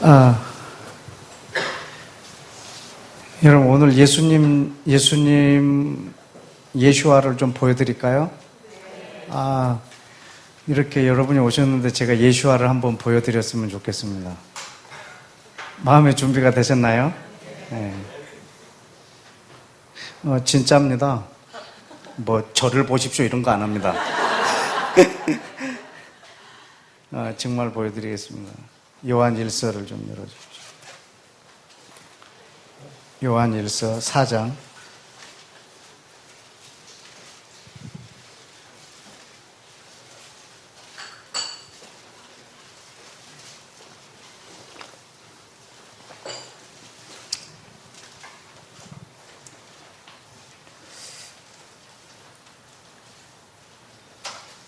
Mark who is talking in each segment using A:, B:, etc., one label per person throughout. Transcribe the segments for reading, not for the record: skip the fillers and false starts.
A: 아, 여러분 오늘 예수화를 좀 보여드릴까요? 이렇게 여러분이 오셨는데 제가 예수화를 한번 보여드렸으면 좋겠습니다. 마음의 준비가 되셨나요? 네. 진짜입니다. 뭐 저를 보십시오 이런 거 안 합니다. 정말 보여드리겠습니다. 요한 1서를 좀 열어주십시오. 요한 1서 4장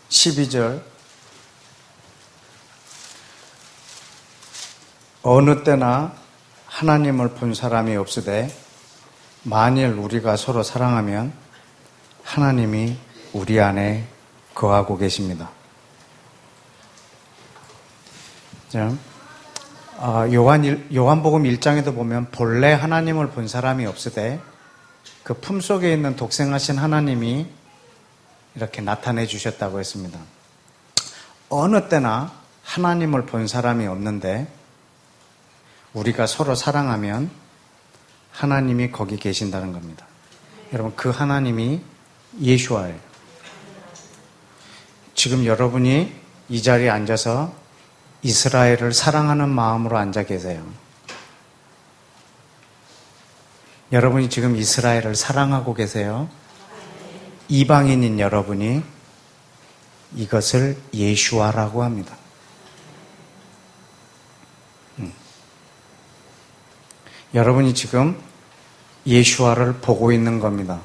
A: 12절 어느 때나 하나님을 본 사람이 없으되 만일 우리가 서로 사랑하면 하나님이 우리 안에 거하고 계십니다. 요한복음 1장에도 보면 본래 하나님을 본 사람이 없으되 그 품속에 있는 독생하신 하나님이 이렇게 나타내 주셨다고 했습니다. 어느 때나 하나님을 본 사람이 없는데 우리가 서로 사랑하면 하나님이 거기 계신다는 겁니다. 여러분, 그 하나님이 예수와예요. 지금 여러분이 이 자리에 앉아서 이스라엘을 사랑하는 마음으로 앉아 계세요. 여러분이 지금 이스라엘을 사랑하고 계세요. 이방인인 여러분이 이것을 예수와라고 합니다. 여러분이 지금 예수와를 보고 있는 겁니다.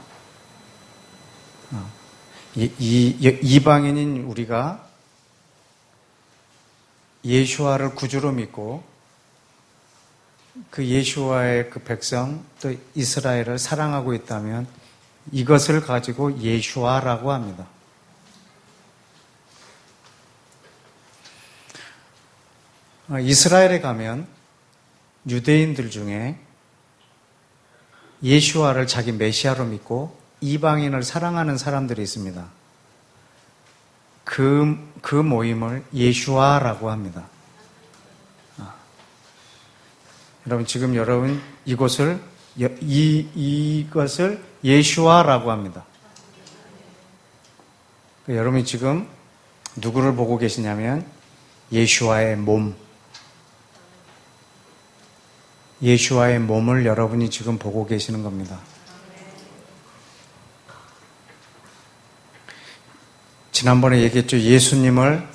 A: 이방인인 우리가 예수와를 구주로 믿고 그 예수와의 그 백성 또 이스라엘을 사랑하고 있다면 이것을 가지고 예수와라고 합니다. 이스라엘에 가면 유대인들 중에 예수와를 자기 메시아로 믿고 이방인을 사랑하는 사람들이 있습니다. 그 모임을 예수와라고 합니다. 여러분, 지금 여러분 이것을 예수와라고 합니다. 여러분이 지금 누구를 보고 계시냐면 예수와의 몸, 예수와의 몸을 여러분이 지금 보고 계시는 겁니다. 지난번에 얘기했죠. 예수님을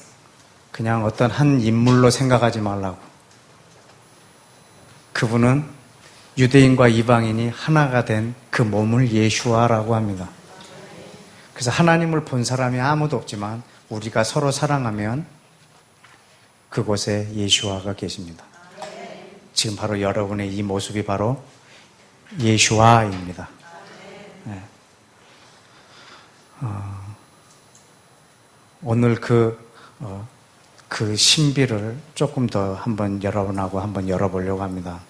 A: 그냥 어떤 한 인물로 생각하지 말라고. 그분은 유대인과 이방인이 하나가 된 그 몸을 예수와라고 합니다. 그래서 하나님을 본 사람이 아무도 없지만 우리가 서로 사랑하면 그곳에 예수와가 계십니다. 지금 바로 여러분의 이 모습이 바로 예수와입니다. 네. 오늘 그 신비를 조금 더 한번 여러분하고 한번 열어보려고 합니다.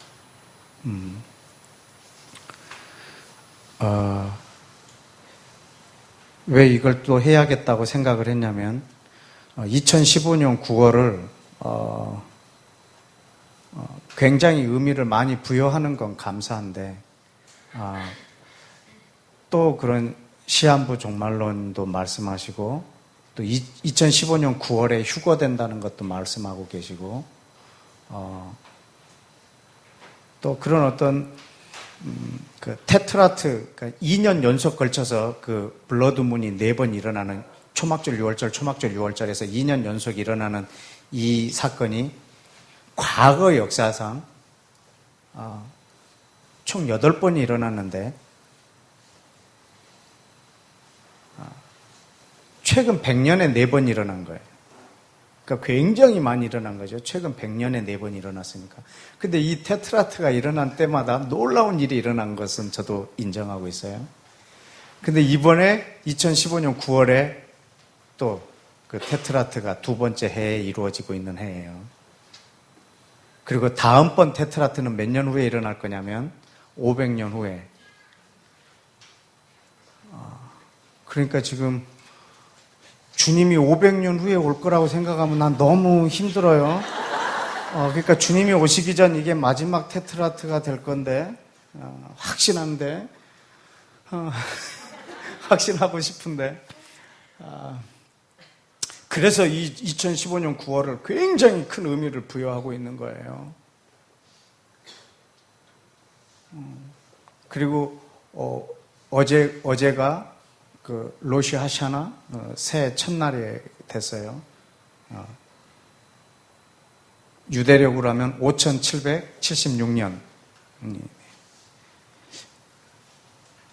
A: 왜 이걸 또 해야겠다고 생각을 했냐면 2015년 9월을 굉장히 의미를 많이 부여하는 건 감사한데 또 그런 시한부 종말론도 말씀하시고 또 2015년 9월에 휴거된다는 것도 말씀하고 계시고 또 그런 어떤 그 테트라트, 그러니까 2년 연속 걸쳐서 그 블러드문이 4번 일어나는 초막절 6월절에서 2년 연속 일어나는 이 사건이 과거 역사상 총 8번이 일어났는데 최근 100년에 4번 일어난 거예요. 그러니까 굉장히 많이 일어난 거죠. 최근 100년에 4번 일어났으니까. 근데 이 테트라트가 일어난 때마다 놀라운 일이 일어난 것은 저도 인정하고 있어요. 근데 이번에 2015년 9월에 또 그 테트라트가 2번째 해에 이루어지고 있는 해예요. 그리고 다음번 테트라트는 몇 년 후에 일어날 거냐면 500년 후에. 그러니까 지금 주님이 500년 후에 올 거라고 생각하면 난 너무 힘들어요. 그러니까 주님이 오시기 전 이게 마지막 테트라트가 될 건데, 확신한데, 확신하고 싶은데. 그래서 이 2015년 9월을 굉장히 큰 의미를 부여하고 있는 거예요. 그리고 어제가 그 로시 하샤나 새해 첫날이 됐어요. 유대력으로 하면 5776년.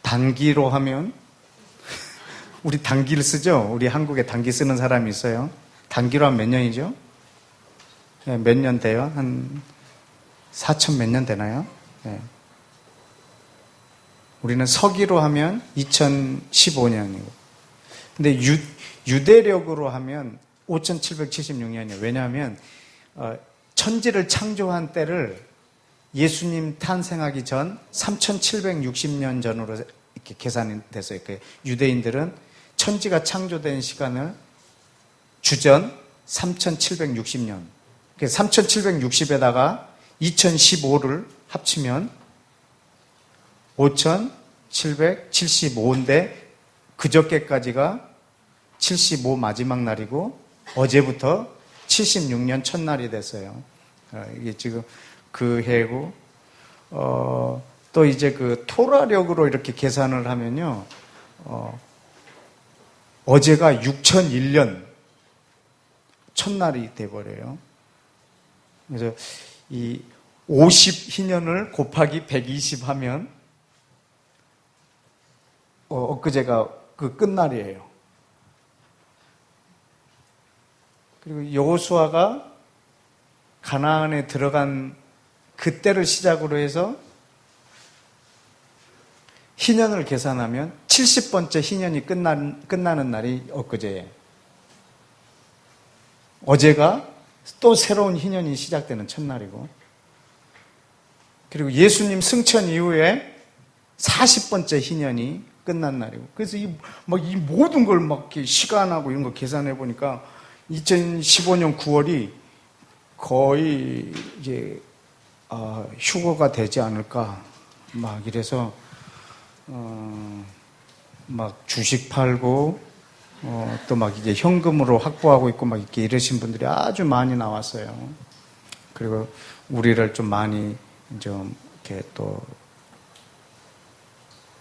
A: 단기로 하면 우리 단기를 쓰죠? 우리 한국에 단기 쓰는 사람이 있어요. 단기로 하면 몇 년이죠? 네, 몇 년 돼요? 한 4천 몇 년 되나요? 네. 우리는 서기로 하면 2015년이고. 근데 유대력으로 하면 5776년이에요. 왜냐하면 천지를 창조한 때를 예수님 탄생하기 전 3760년 전으로 이렇게 계산이 됐어요. 유대인들은 천지가 창조된 시간을 주전 3760년. 3760에다가 2015를 합치면 5775인데 그저께까지가 75 마지막 날이고 어제부터 76년 첫날이 됐어요. 이게 지금 그 해고 또 이제 그 토라력으로 이렇게 계산을 하면요. 어제가 6001년 첫날이 돼버려요. 그래서 이 50희년을 곱하기 120 하면 엊그제가 그 끝날이에요. 그리고 여호수아가 가나안에 들어간 그때를 시작으로 해서 희년을 계산하면 70번째 희년이 끝나는 날이 엊그제예요. 어제가 또 새로운 희년이 시작되는 첫날이고, 그리고 예수님 승천 이후에 40번째 희년이 끝난 날이고, 그래서 이 모든 걸 막 시간하고 이런 거 계산해 보니까 2015년 9월이 거의 이제 휴거가 되지 않을까 막 이래서 막 주식 팔고 또 막 이제 현금으로 확보하고 있고 막 이렇게 이러신 분들이 아주 많이 나왔어요. 그리고 우리를 좀 많이 좀 이렇게 또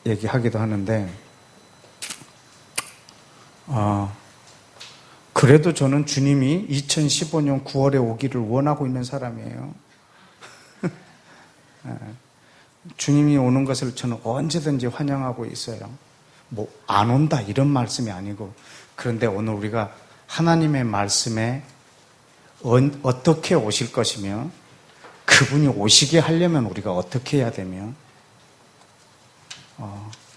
A: 얘기하기도 하는데, 그래도 저는 주님이 2015년 9월에 오기를 원하고 있는 사람이에요. 주님이 오는 것을 저는 언제든지 환영하고 있어요. 뭐 안 온다 이런 말씀이 아니고, 그런데 오늘 우리가 하나님의 말씀에 어떻게 오실 것이며 그분이 오시게 하려면 우리가 어떻게 해야 되며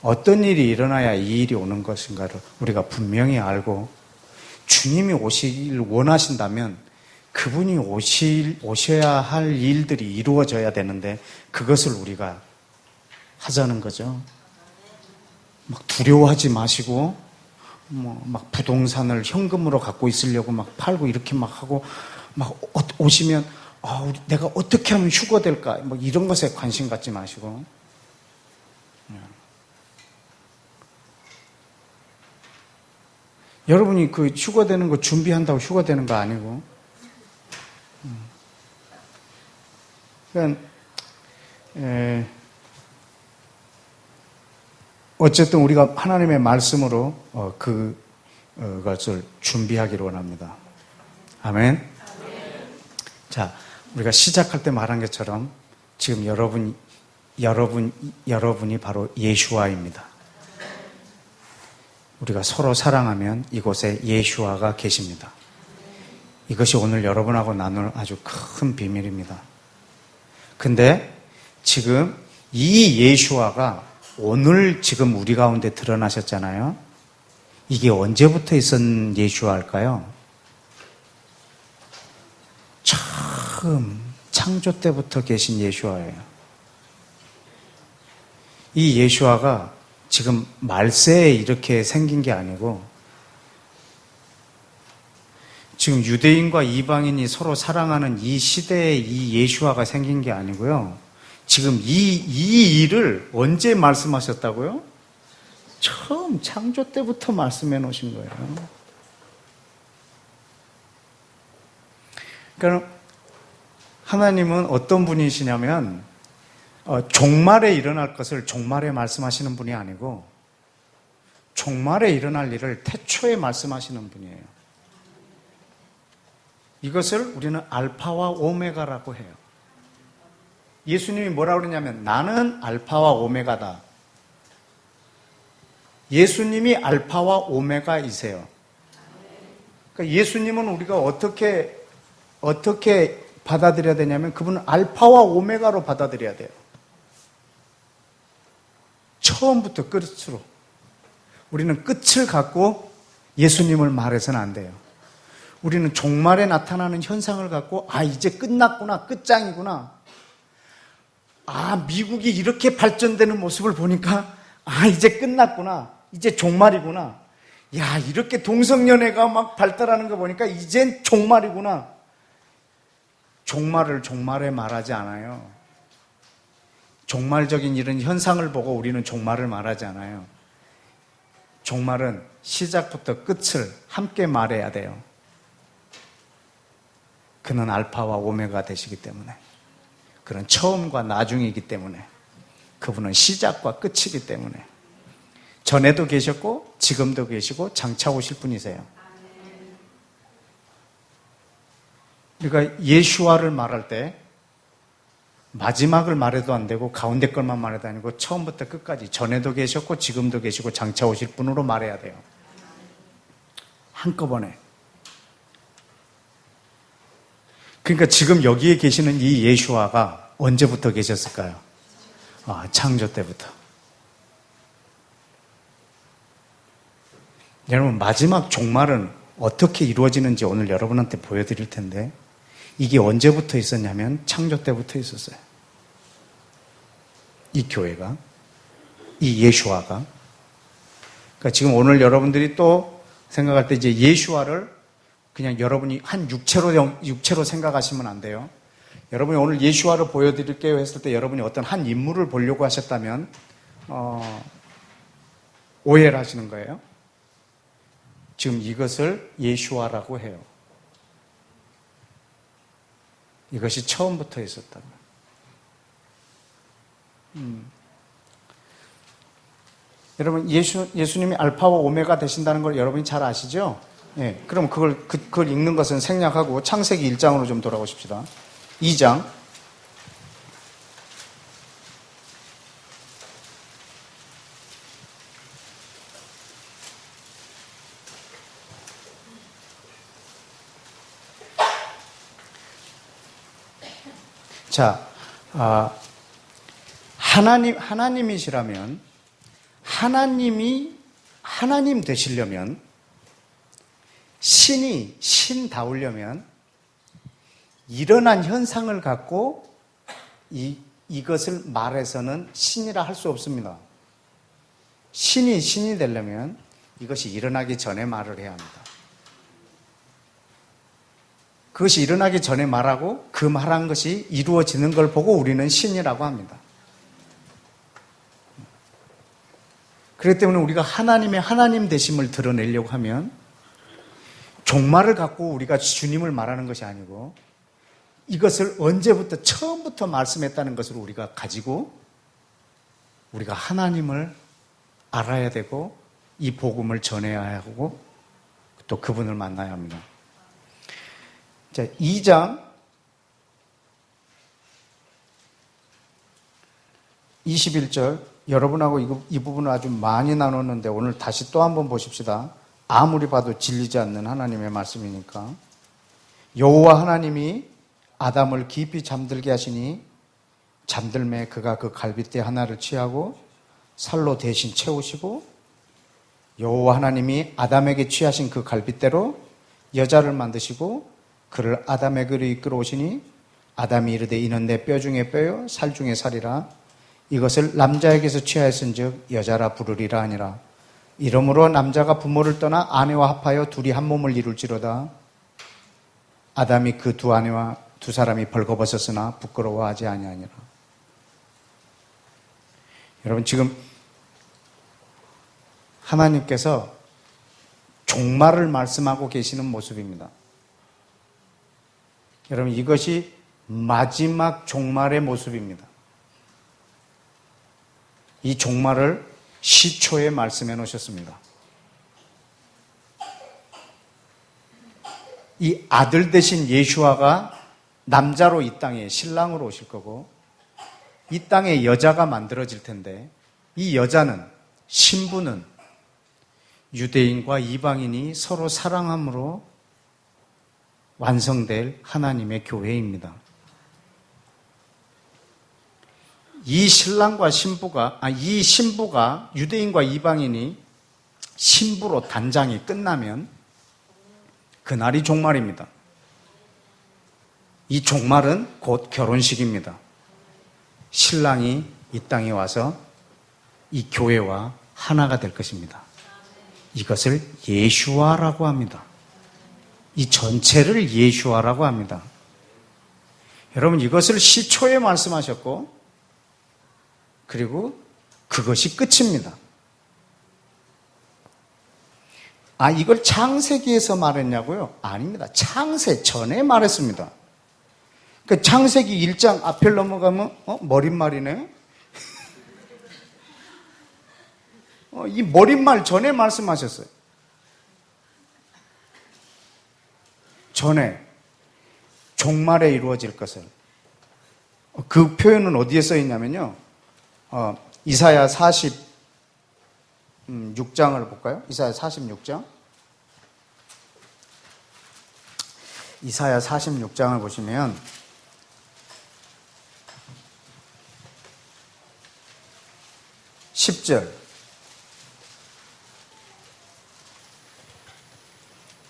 A: 어떤 일이 일어나야 이 일이 오는 것인가를 우리가 분명히 알고, 주님이 오시길 원하신다면 그분이 오셔야 할 일들이 이루어져야 되는데 그것을 우리가 하자는 거죠. 막 두려워하지 마시고 막 부동산을 현금으로 갖고 있으려고 막 팔고 이렇게 막 하고 막 오시면 내가 어떻게 하면 휴거될까 뭐 이런 것에 관심 갖지 마시고, 여러분이 그 휴거되는 거 준비한다고 휴거되는 거 아니고, 그러니까 어쨌든 우리가 하나님의 말씀으로 그것을 준비하기를 원합니다. 아멘. 자, 우리가 시작할 때 말한 것처럼 지금 여러분이 바로 예수아입니다. 우리가 서로 사랑하면 이곳에 예수아가 계십니다. 이것이 오늘 여러분하고 나눌 아주 큰 비밀입니다. 근데 지금 이 예수아가 오늘 지금 우리 가운데 드러나셨잖아요. 이게 언제부터 있었던 예수아일까요? 처음 창조 때부터 계신 예수와예요. 이 예수와가 지금 말세에 이렇게 생긴 게 아니고 지금 유대인과 이방인이 서로 사랑하는 이 시대에 이 예수와가 생긴 게 아니고요. 지금 이 일을 언제 말씀하셨다고요? 처음 창조 때부터 말씀해 놓으신 거예요. 그러니까 하나님은 어떤 분이시냐면 종말에 일어날 것을 종말에 말씀하시는 분이 아니고 종말에 일어날 일을 태초에 말씀하시는 분이에요. 이것을 우리는 알파와 오메가라고 해요. 예수님이 뭐라고 그러냐면 나는 알파와 오메가다. 예수님이 알파와 오메가이세요. 그러니까 예수님은 우리가 어떻게 받아들여야 되냐면 그분은 알파와 오메가로 받아들여야 돼요. 처음부터 끝으로. 우리는 끝을 갖고 예수님을 말해서는 안 돼요. 우리는 종말에 나타나는 현상을 갖고 이제 끝났구나, 끝장이구나. 미국이 이렇게 발전되는 모습을 보니까 이제 끝났구나, 이제 종말이구나. 이렇게 동성연애가 막 발달하는 거 보니까 이젠 종말이구나. 종말을 종말에 말하지 않아요. 종말적인 이런 현상을 보고 우리는 종말을 말하지 않아요. 종말은 시작부터 끝을 함께 말해야 돼요. 그는 알파와 오메가 되시기 때문에, 그는 처음과 나중이기 때문에, 그분은 시작과 끝이기 때문에 전에도 계셨고 지금도 계시고 장차 오실 분이세요. 그러니까 예수와를 말할 때 마지막을 말해도 안 되고 가운데 것만 말해도 아니고 처음부터 끝까지 전에도 계셨고 지금도 계시고 장차 오실 분으로 말해야 돼요. 한꺼번에. 그러니까 지금 여기에 계시는 이 예수와가 언제부터 계셨을까요? 창조 때부터. 여러분, 마지막 종말은 어떻게 이루어지는지 오늘 여러분한테 보여드릴 텐데 이게 언제부터 있었냐면 창조 때부터 있었어요. 이 교회가, 이 예수와가. 그러니까 지금 오늘 여러분들이 또 생각할 때 이제 예수와를 그냥 여러분이 한 육체로 생각하시면 안 돼요. 여러분이 오늘 예수와를 보여드릴게요 했을 때 여러분이 어떤 한 인물을 보려고 하셨다면 오해를 하시는 거예요. 지금 이것을 예수와라고 해요. 이것이 처음부터 있었다고. 여러분 예수님이 알파와 오메가 되신다는 걸 여러분이 잘 아시죠? 예, 그럼 그걸 읽는 것은 생략하고 창세기 1장으로 좀 돌아오십시다. 2장. 자, 하나님이시라면 하나님 되시려면 신이 신다우려면 일어난 현상을 갖고 이것을 말해서는 신이라 할 수 없습니다. 신이 되려면 이것이 일어나기 전에 말을 해야 합니다. 그것이 일어나기 전에 말하고 그 말한 것이 이루어지는 걸 보고 우리는 신이라고 합니다. 그렇기 때문에 우리가 하나님의 하나님 되심을 드러내려고 하면 종말을 갖고 우리가 주님을 말하는 것이 아니고 이것을 언제부터 처음부터 말씀했다는 것을 우리가 가지고 우리가 하나님을 알아야 되고 이 복음을 전해야 하고 또 그분을 만나야 합니다. 자, 2장 21절 여러분하고 이 부분을 아주 많이 나눴는데 오늘 다시 또 한번 보십시다. 아무리 봐도 질리지 않는 하나님의 말씀이니까. 여호와 하나님이 아담을 깊이 잠들게 하시니 잠들매 그가 그 갈빗대 하나를 취하고 살로 대신 채우시고 여호와 하나님이 아담에게 취하신 그 갈빗대로 여자를 만드시고 그를 아담에게로 이끌어 오시니 아담이 이르되 이는 내 뼈 중에 뼈요 살 중에 살이라. 이것을 남자에게서 취하였은즉 여자라 부르리라 하니라. 이러므로 남자가 부모를 떠나 아내와 합하여 둘이 한 몸을 이룰지로다. 아담이 그 두 아내와 두 사람이 벌거벗었으나 부끄러워하지 아니하니라. 여러분, 지금 하나님께서 종말을 말씀하고 계시는 모습입니다. 여러분, 이것이 마지막 종말의 모습입니다. 이 종말을 시초에 말씀해 놓으셨습니다. 이 아들 대신 예수아가 남자로 이 땅에 신랑으로 오실 거고, 이 땅에 여자가 만들어질 텐데, 이 여자는, 신부는 유대인과 이방인이 서로 사랑함으로 완성될 하나님의 교회입니다. 이 신랑과 이 신부가 유대인과 이방인이 신부로 단장이 끝나면 그날이 종말입니다. 이 종말은 곧 결혼식입니다. 신랑이 이 땅에 와서 이 교회와 하나가 될 것입니다. 이것을 예수아라고 합니다. 이 전체를 예수아라고 합니다. 여러분, 이것을 시초에 말씀하셨고, 그리고 그것이 끝입니다. 이걸 창세기에서 말했냐고요? 아닙니다. 창세 전에 말했습니다. 그 창세기 1장 앞을 넘어가면 머릿말이네. 이 머릿말 전에 말씀하셨어요. 전에 종말에 이루어질 것을. 그 표현은 어디에 써 있냐면요. 이사야 46장을 볼까요? 이사야 46장. 이사야 46장을 보시면 10절.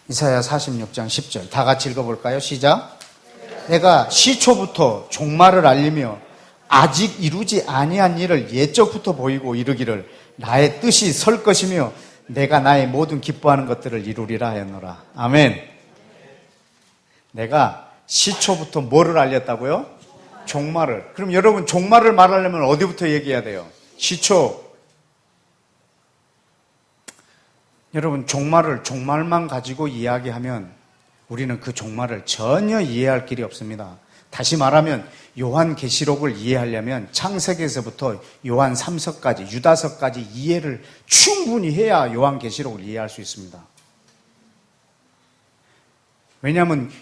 A: 이사야 46장 10절. 다 같이 읽어볼까요? 시작. 내가 시초부터 종말을 알리며 아직 이루지 아니한 일을 옛적부터 보이고 이르기를 나의 뜻이 설 것이며 내가 나의 모든 기뻐하는 것들을 이루리라 하였노라. 아멘. 내가 시초부터 뭐를 알렸다고요? 종말을. 그럼 여러분, 종말을 말하려면 어디부터 얘기해야 돼요? 시초. 여러분, 종말만 가지고 이야기하면 우리는 그 종말을 전혀 이해할 길이 없습니다. 다시 말하면 요한계시록을 이해하려면 창세기에서부터 요한 3서까지, 유다서까지 이해를 충분히 해야 요한계시록을 이해할 수 있습니다. 왜냐하면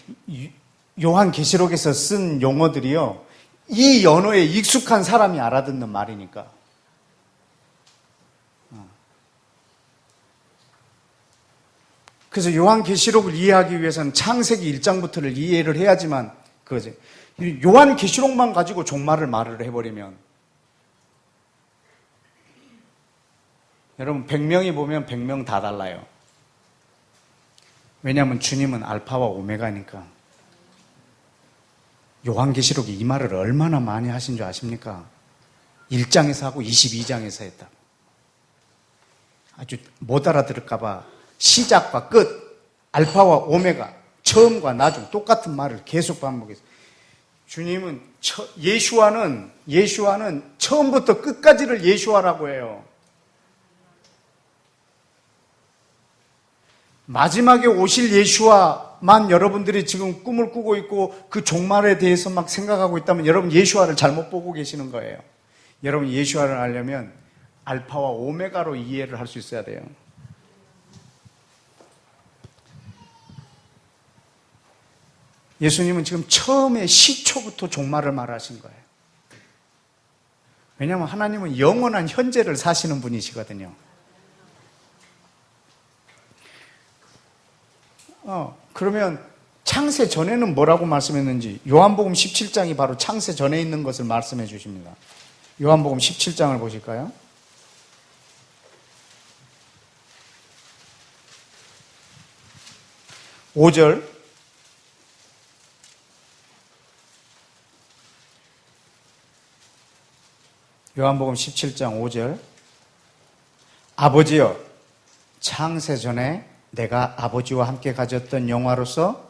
A: 요한계시록에서 쓴 용어들이요, 이 언어에 익숙한 사람이 알아듣는 말이니까. 그래서 요한계시록을 이해하기 위해서는 창세기 1장부터를 이해를 해야지만 그거지. 요한계시록만 가지고 종말을 말을 해버리면, 여러분 100명이 보면 100명 다 달라요. 왜냐하면 주님은 알파와 오메가니까. 요한계시록이 이 말을 얼마나 많이 하신 줄 아십니까? 1장에서 하고 22장에서 했다. 아주 못 알아들을까봐 시작과 끝, 알파와 오메가, 처음과 나중 똑같은 말을 계속 반복했어요. 주님은 예수와는 처음부터 끝까지를 예수와라고 해요. 마지막에 오실 예수와만 여러분들이 지금 꿈을 꾸고 있고 그 종말에 대해서 막 생각하고 있다면 여러분 예수와를 잘못 보고 계시는 거예요. 여러분 예수와를 알려면 알파와 오메가로 이해를 할 수 있어야 돼요. 예수님은 지금 처음에 시초부터 종말을 말하신 거예요. 왜냐하면 하나님은 영원한 현재를 사시는 분이시거든요. 그러면 창세 전에는 뭐라고 말씀했는지 요한복음 17장이 바로 창세 전에 있는 것을 말씀해 주십니다. 요한복음 17장을 보실까요? (5절) 요한복음 17장 5절. 아버지여, 창세 전에 내가 아버지와 함께 가졌던 영화로서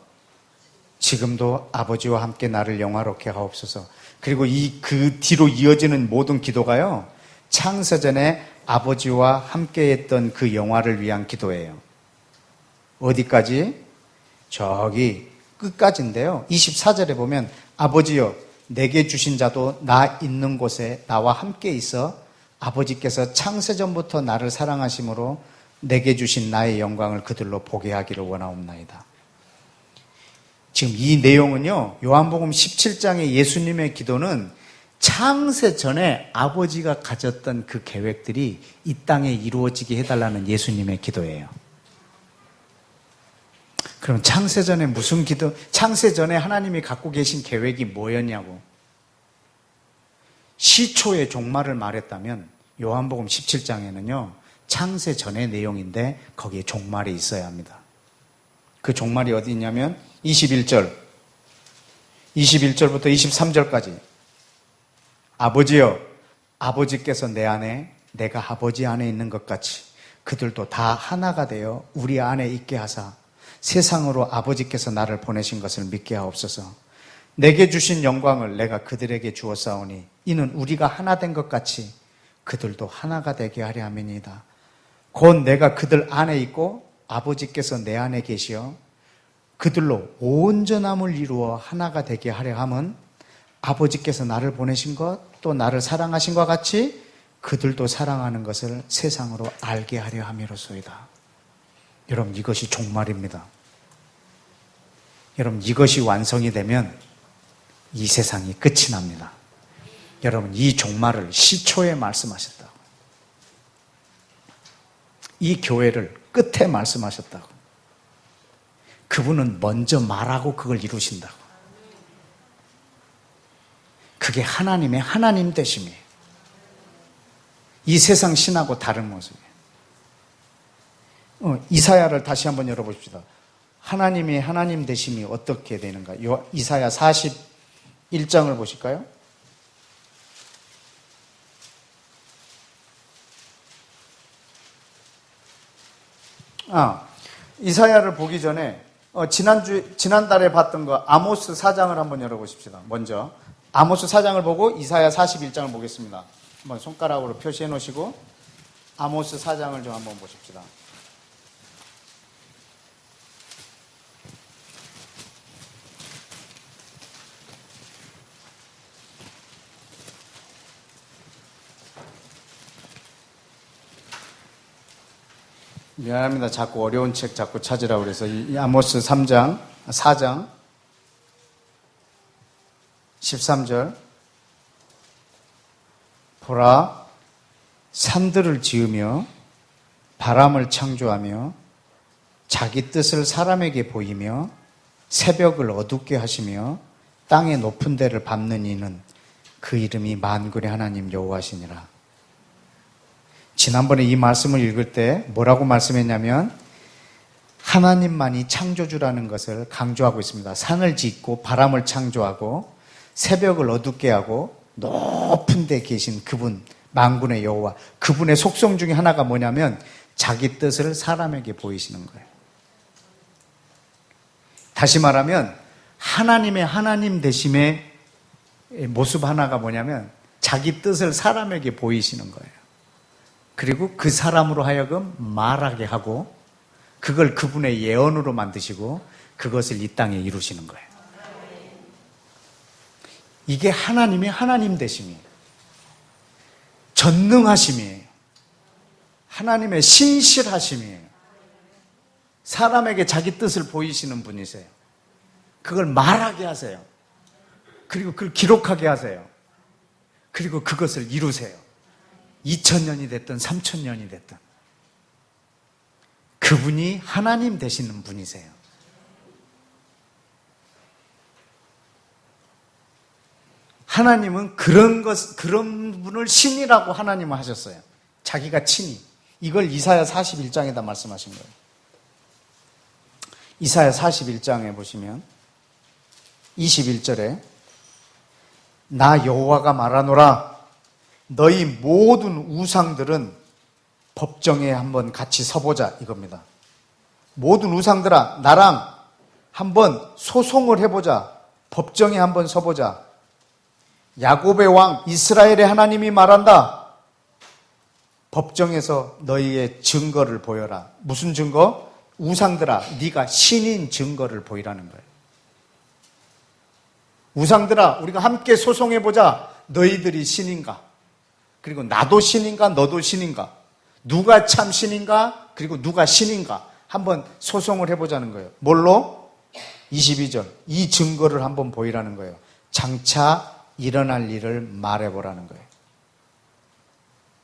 A: 지금도 아버지와 함께 나를 영화롭게 하옵소서. 그리고 그 뒤로 이어지는 모든 기도가요, 창세 전에 아버지와 함께 했던 그 영화를 위한 기도예요. 어디까지? 저기 끝까지인데요. 24절에 보면 아버지여, 내게 주신 자도 나 있는 곳에 나와 함께 있어 아버지께서 창세전부터 나를 사랑하심으로 내게 주신 나의 영광을 그들로 보게 하기를 원하옵나이다. 지금 이 내용은요, 요한복음 17장의 예수님의 기도는 창세 전에 아버지가 가졌던 그 계획들이 이 땅에 이루어지게 해달라는 예수님의 기도예요. 그럼 창세 전에 무슨 기도, 창세 전에 하나님이 갖고 계신 계획이 뭐였냐고. 시초의 종말을 말했다면 요한복음 17장에는요, 창세 전의 내용인데 거기에 종말이 있어야 합니다. 그 종말이 어디 있냐면 21절부터 23절까지. 아버지여, 아버지께서 내 안에 내가 아버지 안에 있는 것 같이 그들도 다 하나가 되어 우리 안에 있게 하사 세상으로 아버지께서 나를 보내신 것을 믿게 하옵소서. 내게 주신 영광을 내가 그들에게 주었사오니 이는 우리가 하나 된 것 같이 그들도 하나가 되게 하려 함이니이다. 곧 내가 그들 안에 있고 아버지께서 내 안에 계시어 그들로 온전함을 이루어 하나가 되게 하려 함은 아버지께서 나를 보내신 것 또 나를 사랑하신 것 같이 그들도 사랑하는 것을 세상으로 알게 하려 함이로소이다. 여러분, 이것이 종말입니다. 여러분, 이것이 완성이 되면 이 세상이 끝이 납니다. 여러분, 이 종말을 시초에 말씀하셨다고. 이 교회를 끝에 말씀하셨다고. 그분은 먼저 말하고 그걸 이루신다고. 그게 하나님의 하나님 되심이에요. 이 세상 신하고 다른 모습이에요. 이사야를 다시 한번 열어보십시다. 하나님의 하나님 되심이 어떻게 되는가? 이사야 41장을 보실까요? 이사야를 보기 전에 지난달에 봤던 거 아모스 4장을 한번 열어보십시다. 먼저 아모스 4장을 보고 이사야 41장을 보겠습니다. 한번 손가락으로 표시해 놓으시고 아모스 4장을 좀 한번 보십시다. 미안합니다. 자꾸 어려운 책 자꾸 찾으라고 그래서 이 아모스 4장 13절. 보라, 산들을 지으며 바람을 창조하며 자기 뜻을 사람에게 보이며 새벽을 어둡게 하시며 땅의 높은 데를 밟는 이는 그 이름이 만군의 하나님 여호와시니라. 지난번에 이 말씀을 읽을 때 뭐라고 말씀했냐면 하나님만이 창조주라는 것을 강조하고 있습니다. 산을 짓고 바람을 창조하고 새벽을 어둡게 하고 높은 데 계신 그분, 만군의 여호와, 그분의 속성 중에 하나가 뭐냐면 자기 뜻을 사람에게 보이시는 거예요. 다시 말하면 하나님의 하나님 되심의 모습 하나가 뭐냐면 자기 뜻을 사람에게 보이시는 거예요. 그리고 그 사람으로 하여금 말하게 하고 그걸 그분의 예언으로 만드시고 그것을 이 땅에 이루시는 거예요. 이게 하나님의 하나님 되심이에요. 전능하심이에요. 하나님의 신실하심이에요. 사람에게 자기 뜻을 보이시는 분이세요. 그걸 말하게 하세요. 그리고 그걸 기록하게 하세요. 그리고 그것을 이루세요. 2000년이 됐든 3000년이 됐든 그분이 하나님 되시는 분이세요. 하나님은 그런 분을 신이라고 하나님은 하셨어요. 자기가 친히. 이걸 이사야 41장에다 말씀하신 거예요. 이사야 41장에 보시면 21절에 나 여호와가 말하노라 너희 모든 우상들은 법정에 한번 같이 서보자 이겁니다. 모든 우상들아, 나랑 한번 소송을 해보자. 법정에 한번 서보자. 야곱의 왕 이스라엘의 하나님이 말한다. 법정에서 너희의 증거를 보여라. 무슨 증거? 우상들아, 네가 신인 증거를 보이라는 거예요. 우상들아, 우리가 함께 소송해보자. 너희들이 신인가? 그리고 나도 신인가? 너도 신인가? 누가 참 신인가? 그리고 누가 신인가? 한번 소송을 해보자는 거예요. 뭘로? 22절. 이 증거를 한번 보이라는 거예요. 장차 일어날 일을 말해보라는 거예요.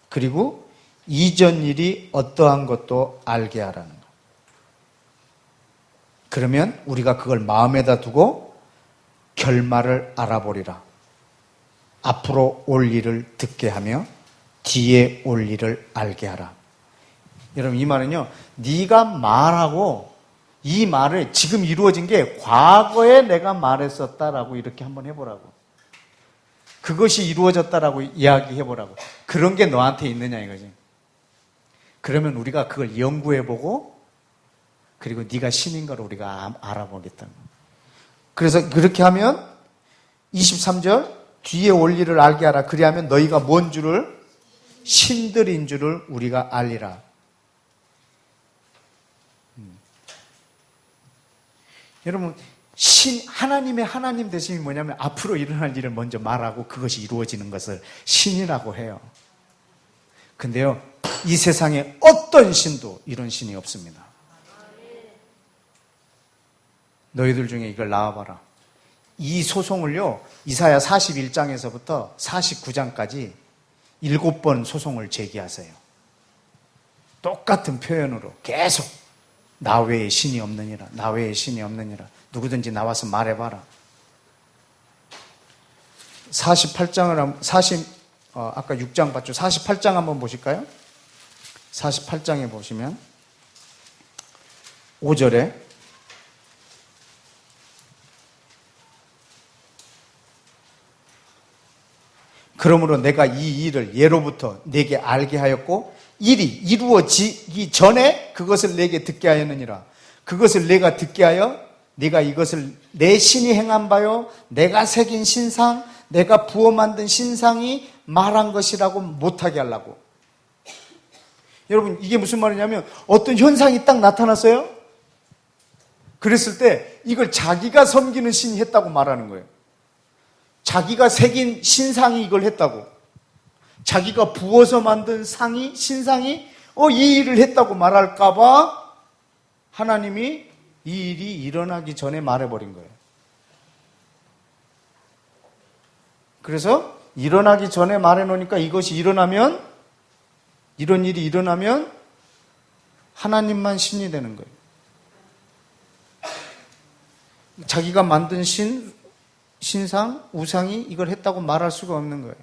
A: 그리고 이전 일이 어떠한 것도 알게 하라는 거예요. 그러면 우리가 그걸 마음에다 두고 결말을 알아보리라. 앞으로 올 일을 듣게 하며 뒤에 올 일을 알게 하라. 여러분, 이 말은요, 네가 말하고 이 말을 지금 이루어진 게 과거에 내가 말했었다라고 이렇게 한번 해보라고. 그것이 이루어졌다라고 이야기해보라고. 그런 게 너한테 있느냐 이거지. 그러면 우리가 그걸 연구해보고 그리고 네가 신인가를 우리가 알아보겠다는 거예요. 그래서 그렇게 하면 23절 뒤에 올 일을 알게 하라. 그리하면 너희가 뭔 줄을 신들인 줄을 우리가 알리라. 여러분, 하나님의 하나님 되심이 뭐냐면 앞으로 일어날 일을 먼저 말하고 그것이 이루어지는 것을 신이라고 해요. 근데요, 이 세상에 어떤 신도 이런 신이 없습니다. 너희들 중에 이걸 나와봐라. 이 소송을요, 이사야 41장에서부터 49장까지 7번 소송을 제기하세요. 똑같은 표현으로 계속 나 외에 신이 없느니라, 나 외에 신이 없느니라. 누구든지 나와서 말해봐라. 48장을 아까 6장 봤죠? 48장 한번 보실까요? 48장에 보시면 5절에 그러므로 내가 이 일을 예로부터 내게 알게 하였고 일이 이루어지기 전에 그것을 내게 듣게 하였느니라. 그것을 내가 듣게 하여 네가 이것을 내 신이 행한 바요 내가 새긴 신상 내가 부어 만든 신상이 말한 것이라고 못하게 하려고. 여러분, 이게 무슨 말이냐면 어떤 현상이 딱 나타났어요. 그랬을 때 이걸 자기가 섬기는 신이 했다고 말하는 거예요. 자기가 새긴 신상이 이걸 했다고. 자기가 부어서 만든 신상이 이 일을 했다고 말할까 봐 하나님이 이 일이 일어나기 전에 말해버린 거예요. 그래서 일어나기 전에 말해놓으니까 이것이 일어나면, 이런 일이 일어나면 하나님만 신이 되는 거예요. 자기가 만든 신상, 우상이 이걸 했다고 말할 수가 없는 거예요.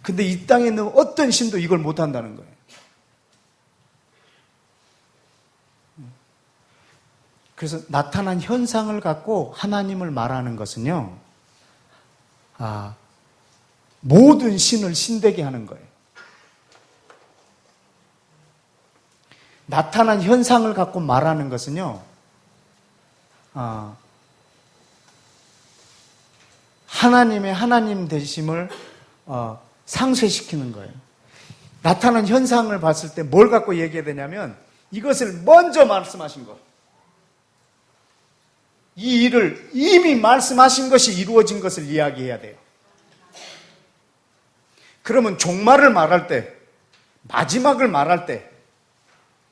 A: 근데 이 땅에 있는 어떤 신도 이걸 못한다는 거예요. 그래서 나타난 현상을 갖고 하나님을 말하는 것은요, 모든 신을 신되게 하는 거예요. 나타난 현상을 갖고 말하는 것은요, 하나님의 하나님 되심을 상쇄시키는 거예요. 나타난 현상을 봤을 때 뭘 갖고 얘기해야 되냐면 이것을 먼저 말씀하신 것. 이 일을 이미 말씀하신 것이 이루어진 것을 이야기해야 돼요. 그러면 종말을 말할 때, 마지막을 말할 때,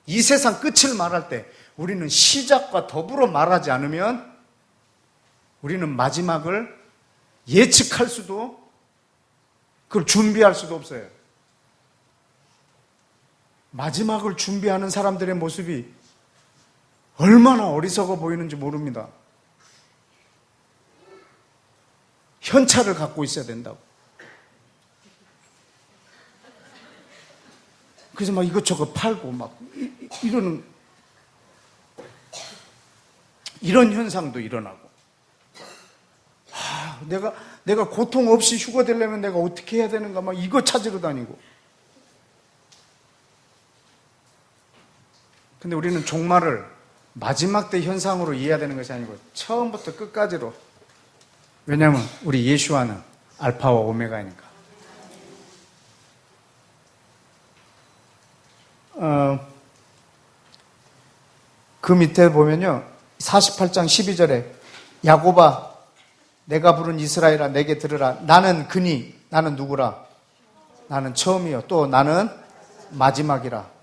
A: 이 세상 끝을 말할 때 우리는 시작과 더불어 말하지 않으면 우리는 마지막을 예측할 수도 그걸 준비할 수도 없어요. 마지막을 준비하는 사람들의 모습이 얼마나 어리석어 보이는지 모릅니다. 현찰을 갖고 있어야 된다고. 그래서 막 이것저것 팔고 막 이런 현상도 일어나고. 내가 고통 없이 휴가 되려면 내가 어떻게 해야 되는가 막 이거 찾으러 다니고. 근데 우리는 종말을 마지막 때 현상으로 이해해야 되는 것이 아니고 처음부터 끝까지로. 왜냐하면 우리 예수와는 알파와 오메가이니까. 그 밑에 보면요, 48장 12절에 야곱아 내가 부른 이스라엘아 내게 들으라. 나는 그니, 나는 누구라? 나는 처음이요 또 나는 마지막이라.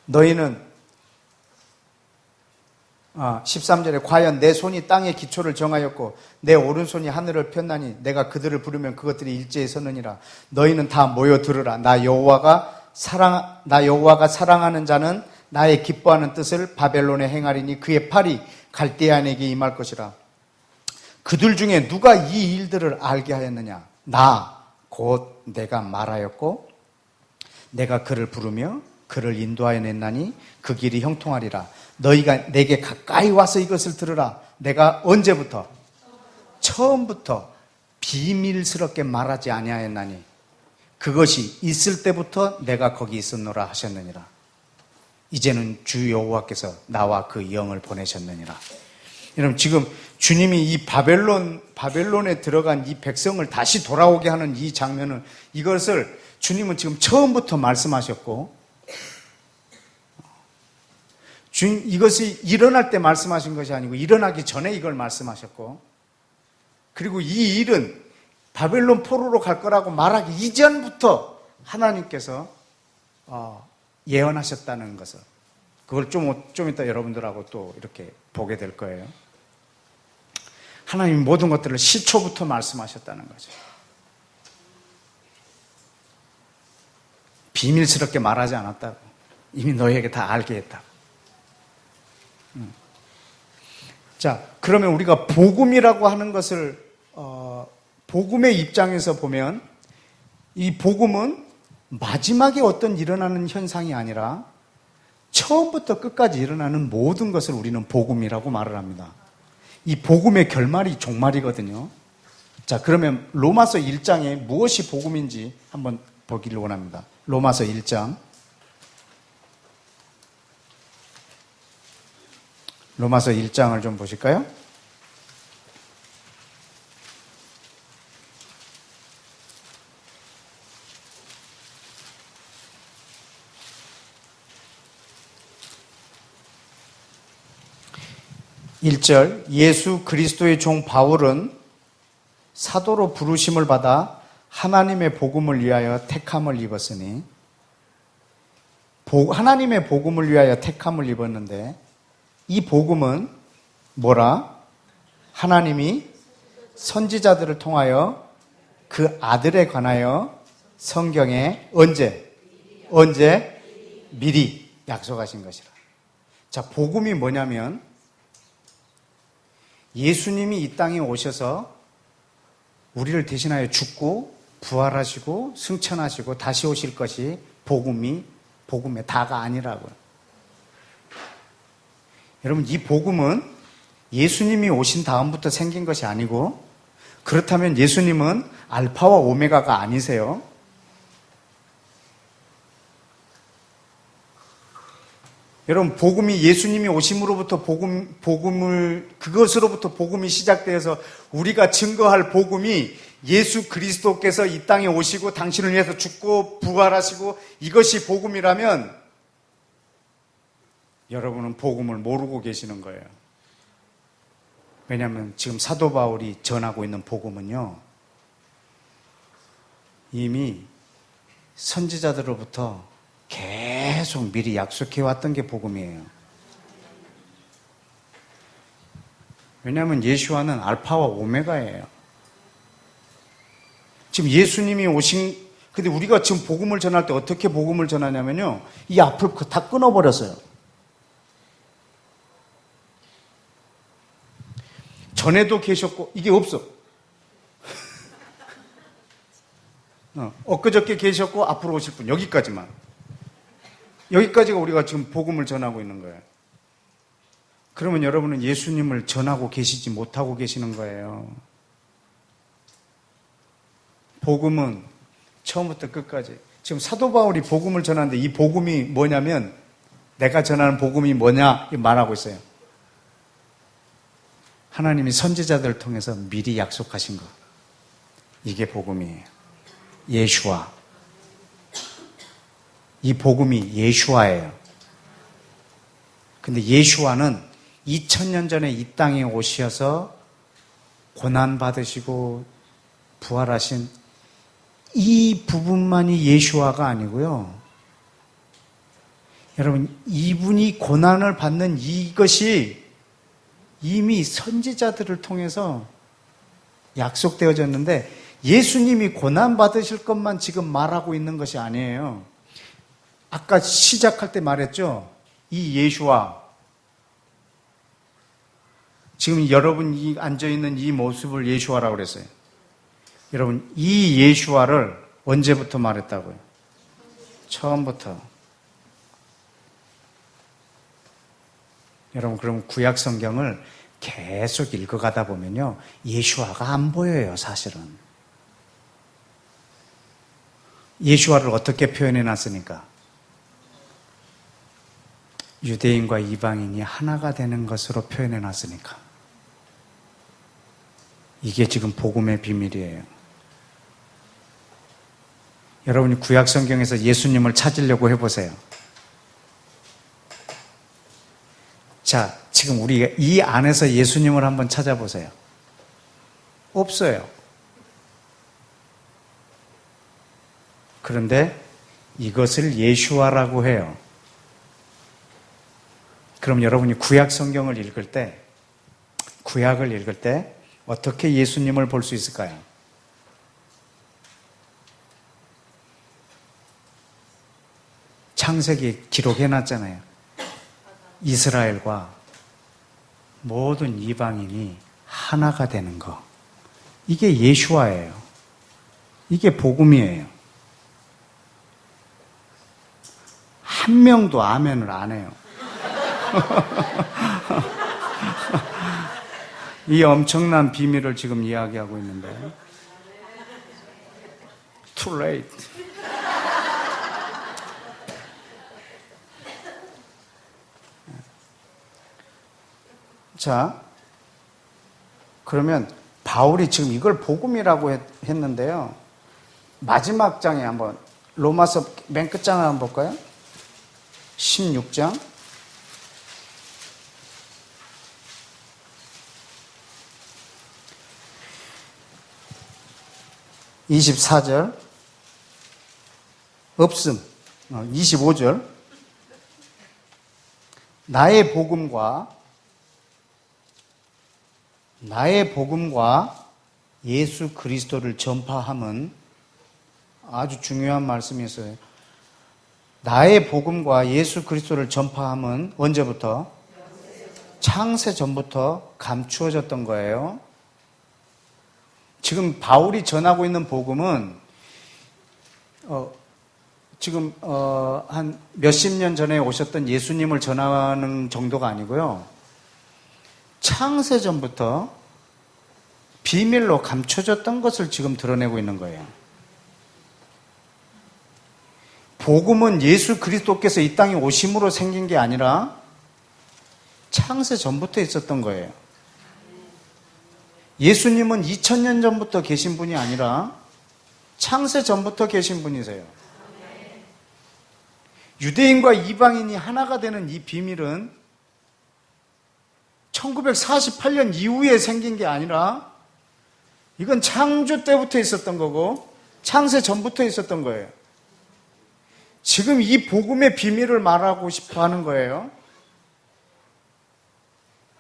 A: 너희는 13절에 과연 내 손이 땅의 기초를 정하였고 내 오른손이 하늘을 폈나니 내가 그들을 부르면 그것들이 일제히 서느니라. 너희는 다 모여 들으라. 나 여호와가 사랑하는 자는 나의 기뻐하는 뜻을 바벨론에 행하리니 그의 팔이 갈대아인에게 임할 것이라. 그들 중에 누가 이 일들을 알게 하였느냐? 나 곧 내가 말하였고 내가 그를 부르며 그를 인도하여 냈나니 그 길이 형통하리라. 너희가 내게 가까이 와서 이것을 들으라. 내가 언제부터? 처음부터 비밀스럽게 말하지 아니하였나니 그것이 있을 때부터 내가 거기 있었노라 하셨느니라. 이제는 주 여호와께서 나와 그 영을 보내셨느니라. 여러분 지금 주님이 이 바벨론에 들어간 이 백성을 다시 돌아오게 하는 이 장면을, 이것을 주님은 지금 처음부터 말씀하셨고 이것이 일어날 때 말씀하신 것이 아니고 일어나기 전에 이걸 말씀하셨고, 그리고 이 일은 바벨론 포로로 갈 거라고 말하기 이전부터 하나님께서 예언하셨다는 것을, 그걸 좀 이따 여러분들하고 또 이렇게 보게 될 거예요. 하나님이 모든 것들을 시초부터 말씀하셨다는 거죠. 비밀스럽게 말하지 않았다고. 이미 너희에게 다 알게 했다고. 자, 그러면 우리가 복음이라고 하는 것을 복음의 입장에서 보면 이 복음은 마지막에 어떤 일어나는 현상이 아니라 처음부터 끝까지 일어나는 모든 것을 우리는 복음이라고 말을 합니다. 이 복음의 결말이 종말이거든요. 자, 그러면 로마서 1장에 무엇이 복음인지 한번 보기를 원합니다. 로마서 1장. 로마서 1장을 좀 보실까요? (1절) 예수 그리스도의 종 바울은 사도로 부르심을 받아 하나님의 복음을 위하여 택함을 입었으니, 하나님의 복음을 위하여 택함을 입었는데 이 복음은 뭐라? 하나님이 선지자들을 통하여 그 아들에 관하여 성경에 언제 미리 약속하신 것이라. 자, 복음이 뭐냐면 예수님이 이 땅에 오셔서 우리를 대신하여 죽고 부활하시고 승천하시고 다시 오실 것이 복음의 다가 아니라고요. 여러분, 이 복음은 예수님이 오신 다음부터 생긴 것이 아니고, 그렇다면 예수님은 알파와 오메가가 아니세요. 여러분, 복음이 예수님이 오심으로부터 그것으로부터 복음이 시작되어서 우리가 증거할 복음이 예수 그리스도께서 이 땅에 오시고 당신을 위해서 죽고 부활하시고 이것이 복음이라면 여러분은 복음을 모르고 계시는 거예요. 왜냐하면 지금 사도 바울이 전하고 있는 복음은요, 이미 선지자들로부터 계속 미리 약속해왔던 게 복음이에요. 왜냐하면 예수와는 알파와 오메가예요. 지금 예수님이 근데 우리가 지금 복음을 전할 때 어떻게 복음을 전하냐면요, 이 앞을 다 끊어버렸어요. 전에도 계셨고, 이게 없어. 엊그저께 계셨고, 앞으로 오실 분, 여기까지만. 여기까지가 우리가 지금 복음을 전하고 있는 거예요. 그러면 여러분은 예수님을 전하고 계시지 못하고 계시는 거예요. 복음은 처음부터 끝까지. 지금 사도 바울이 복음을 전하는데 이 복음이 뭐냐면, 내가 전하는 복음이 뭐냐 말하고 있어요. 하나님이 선지자들을 통해서 미리 약속하신 것. 이게 복음이에요. 예수와. 이 복음이 예수와예요. 근데 예수와는 2000년 전에 이 땅에 오셔서 고난받으시고 부활하신 이 부분만이 예수와가 아니고요. 여러분, 이분이 고난을 받는 이것이 이미 선지자들을 통해서 약속되어졌는데, 예수님이 고난받으실 것만 지금 말하고 있는 것이 아니에요. 아까 시작할 때 말했죠. 이 예수와, 지금 여러분이 앉아있는 이 모습을 예수와라고 그랬어요. 여러분, 이 예수와를 언제부터 말했다고요? 처음부터. 여러분, 그럼 구약 성경을 계속 읽어가다 보면요, 예수와가 안 보여요, 사실은. 예수와를 어떻게 표현해 놨으니까? 유대인과 이방인이 하나가 되는 것으로 표현해 놨으니까. 이게 지금 복음의 비밀이에요. 여러분이 구약 성경에서 예수님을 찾으려고 해보세요. 자, 지금 우리가 이 안에서 예수님을 한번 찾아보세요. 없어요. 그런데 이것을 예수와라고 해요. 그럼 여러분이 구약 성경을 읽을 때, 구약을 읽을 때 어떻게 예수님을 볼 수 있을까요? 창세기 기록해놨잖아요. 이스라엘과 모든 이방인이 하나가 되는 거. 이게 예수와예요. 이게 복음이에요. 한 명도 아멘을 안 해요. 이 엄청난 비밀을 지금 이야기하고 있는데, too late. 자, 그러면 바울이 지금 이걸 복음이라고 했는데요. 마지막 장에 한번, 로마서 맨 끝장을 한번 볼까요? 16장. 24절. 없음. 25절. 나의 복음과 예수 그리스도를 전파함은, 아주 중요한 말씀이 있어요. 나의 복음과 예수 그리스도를 전파함은 언제부터? 창세 전부터 감추어졌던 거예요. 지금 바울이 전하고 있는 복음은 지금 한 몇십 년 전에 오셨던 예수님을 전하는 정도가 아니고요. 창세 전부터 비밀로 감춰졌던 것을 지금 드러내고 있는 거예요. 복음은 예수 그리스도께서 이 땅에 오심으로 생긴 게 아니라 창세 전부터 있었던 거예요. 예수님은 2000년 전부터 계신 분이 아니라 창세 전부터 계신 분이세요. 유대인과 이방인이 하나가 되는 이 비밀은 1948년 이후에 생긴 게 아니라 이건 창조 때부터 있었던 거고 창세 전부터 있었던 거예요. 지금 이 복음의 비밀을 말하고 싶어 하는 거예요.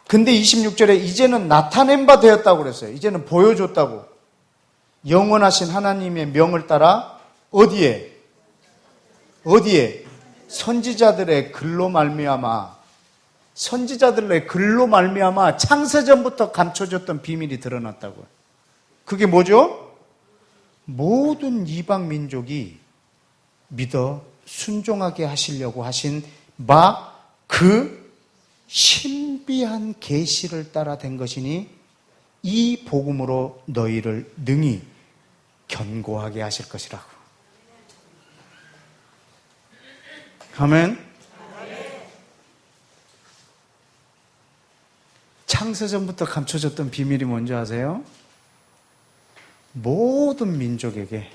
A: 근데 26절에 이제는 나타낸 바 되었다고 그랬어요. 이제는 보여줬다고. 영원하신 하나님의 명을 따라 어디에? 선지자들의 글로 말미암아, 선지자들의 글로 말미암아 창세전부터 감춰졌던 비밀이 드러났다고요. 그게 뭐죠? 모든 이방 민족이 믿어 순종하게 하시려고 하신 바 그 신비한 계시를 따라 된 것이니 이 복음으로 너희를 능히 견고하게 하실 것이라고. 아멘. 창세전부터 감춰졌던 비밀이 뭔지 아세요? 모든 민족에게,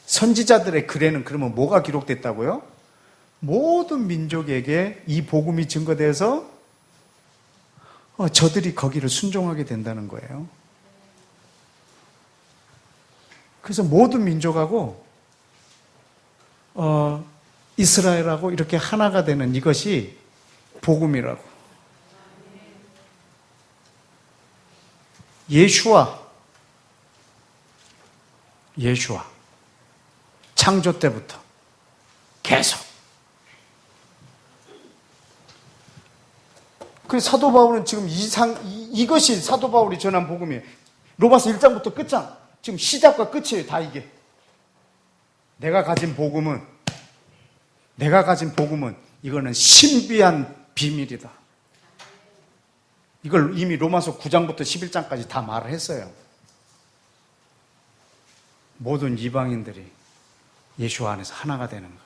A: 선지자들의 글에는 그러면 뭐가 기록됐다고요? 모든 민족에게 이 복음이 증거돼서 저들이 거기를 순종하게 된다는 거예요. 그래서 모든 민족하고 이스라엘하고 이렇게 하나가 되는 이것이 복음이라고. 예수와 창조 때부터 계속. 그래서 사도 바울은 지금 이것이 사도 바울이 전한 복음이에요. 로마서 1장부터 끝장. 지금 시작과 끝이에요. 다 이게. 내가 가진 복음은 이거는 신비한 비밀이다. 이걸 이미 로마서 9장부터 11장까지 다 말을 했어요. 모든 이방인들이 예수와 안에서 하나가 되는 것.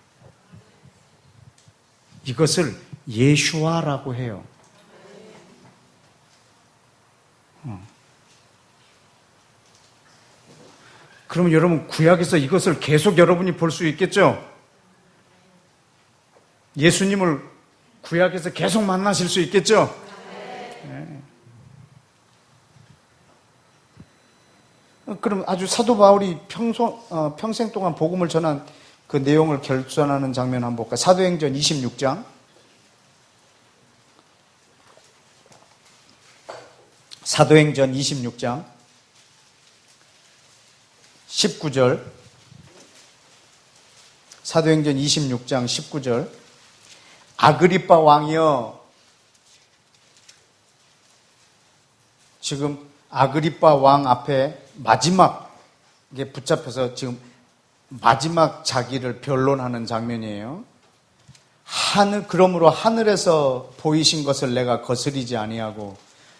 A: 이것을 예수와라고 해요. 그러면 여러분 구약에서 이것을 계속 여러분이 볼 수 있겠죠? 예수님을 구약에서 계속 만나실 수 있겠죠? 네. 그럼 아주 사도 바울이 평생 동안 복음을 전한 그 내용을 결전하는 장면 한번 볼까요? 사도행전 26장. 사도행전 26장 19절. 사도행전 26장 19절. 아그리빠 왕이여. 지금 아그리빠 왕 앞에 마지막에 붙잡혀서 지금 마지막 자기를 변론하는 장면이에요. 그러므로 하늘에서 보이신 것을 내가 거스리지 아니하고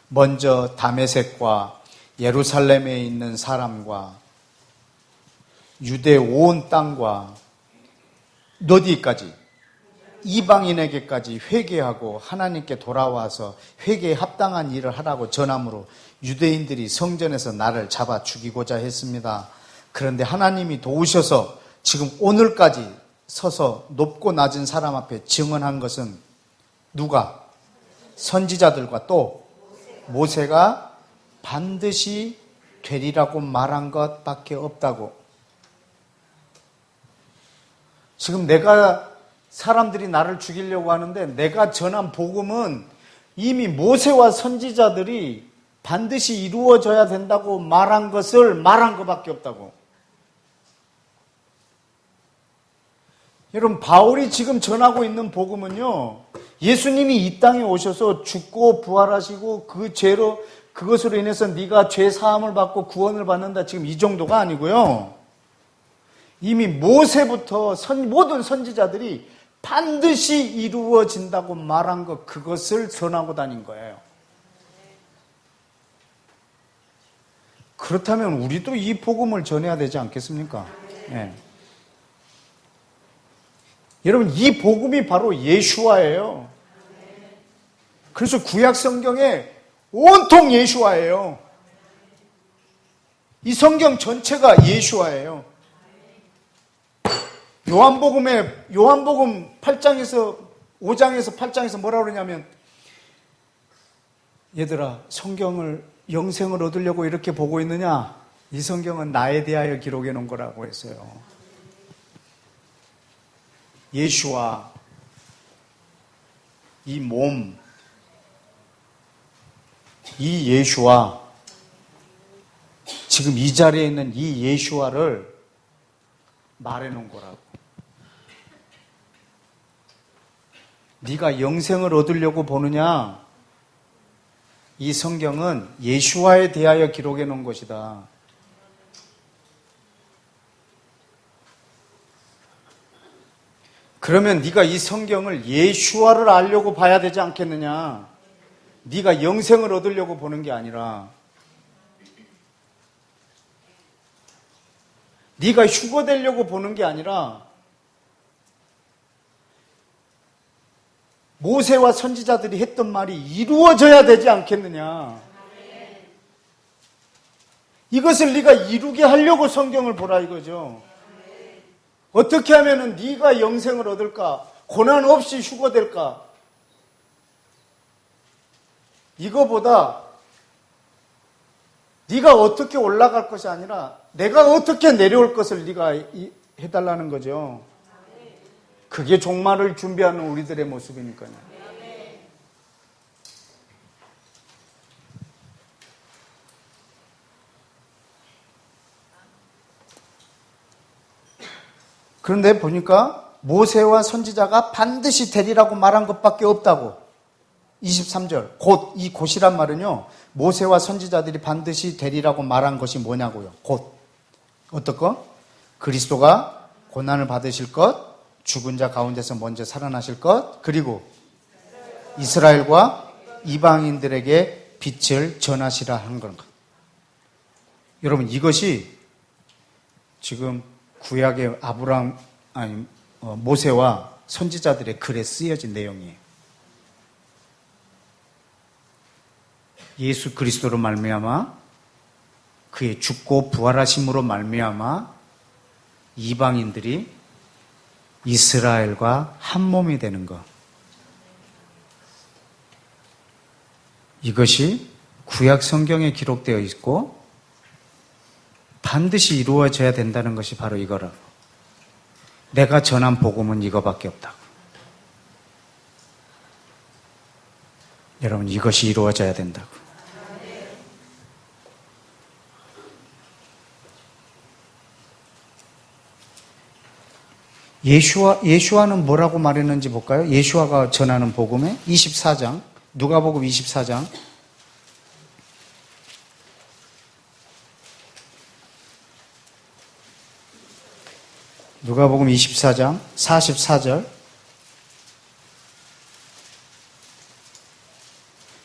A: 먼저 다메섹과 예루살렘에 있는 사람과 유대 온 땅과 어디까지? 이방인에게까지 회개하고 하나님께 돌아와서 회개에 합당한 일을 하라고 전함으로 유대인들이 성전에서 나를 잡아 죽이고자 했습니다. 그런데 하나님이 도우셔서 지금 오늘까지 서서 높고 낮은 사람 앞에 증언한 것은 누가? 선지자들과 또 모세가 반드시 되리라고 말한 것밖에 없다고. 지금 사람들이 나를 죽이려고 하는데 내가 전한 복음은 이미 모세와 선지자들이 반드시 이루어져야 된다고 말한 것밖에 없다고. 여러분, 바울이 지금 전하고 있는 복음은요, 예수님이 이 땅에 오셔서 죽고 부활하시고 그것으로 인해서 네가 죄 사함을 받고 구원을 받는다, 지금 이 정도가 아니고요. 이미 모세부터 모든 선지자들이 반드시 이루어진다고 말한 것, 그것을 전하고 다닌 거예요. 그렇다면 우리도 이 복음을 전해야 되지 않겠습니까? 네. 여러분, 이 복음이 바로 예수와예요. 그래서 구약 성경에 온통 예수와예요. 이 성경 전체가 예수와예요. 요한복음 8장에서 5장에서 8장에서 뭐라고 그러냐면, 얘들아, 영생을 얻으려고 이렇게 보고 있느냐? 이 성경은 나에 대하여 기록해 놓은 거라고 했어요. 예수와 이 몸, 이 예수와 지금 이 자리에 있는 이 예수와를 말해 놓은 거라고. 네가 영생을 얻으려고 보느냐? 이 성경은 예수와에 대하여 기록해 놓은 것이다. 그러면 네가 이 성경을 예수와를 알려고 봐야 되지 않겠느냐? 네가 영생을 얻으려고 보는 게 아니라 네가 휴거되려고 보는 게 아니라 모세와 선지자들이 했던 말이 이루어져야 되지 않겠느냐? 이것을 네가 이루게 하려고 성경을 보라 이거죠. 어떻게 하면은 네가 영생을 얻을까? 고난 없이 휴거될까? 이거보다 네가 어떻게 올라갈 것이 아니라 내가 어떻게 내려올 것을 네가 해달라는 거죠. 그게 종말을 준비하는 우리들의 모습이니까요. 그런데 보니까 모세와 선지자가 반드시 되리라고 말한 것밖에 없다고. 23절. 곧, 이 곧이란 말은요, 모세와 선지자들이 반드시 되리라고 말한 것이 뭐냐고요. 곧. 어떤 것? 그리스도가 고난을 받으실 것, 죽은 자 가운데서 먼저 살아나실 것, 그리고 이스라엘과 이방인들에게 빛을 전하시라 하는 것. 여러분, 이것이 지금 구약의 모세와 선지자들의 글에 쓰여진 내용이에요. 예수 그리스도로 말미암아 그의 죽고 부활하심으로 말미암아 이방인들이 이스라엘과 한 몸이 되는 것. 이것이 구약 성경에 기록되어 있고 반드시 이루어져야 된다는 것이 바로 이거라고. 내가 전한 복음은 이거밖에 없다고. 여러분, 이것이 이루어져야 된다고. 예수와는 뭐라고 말했는지 볼까요? 예수와가 전하는 복음에 24장, 누가복음 24장. 누가복음 24장 44절.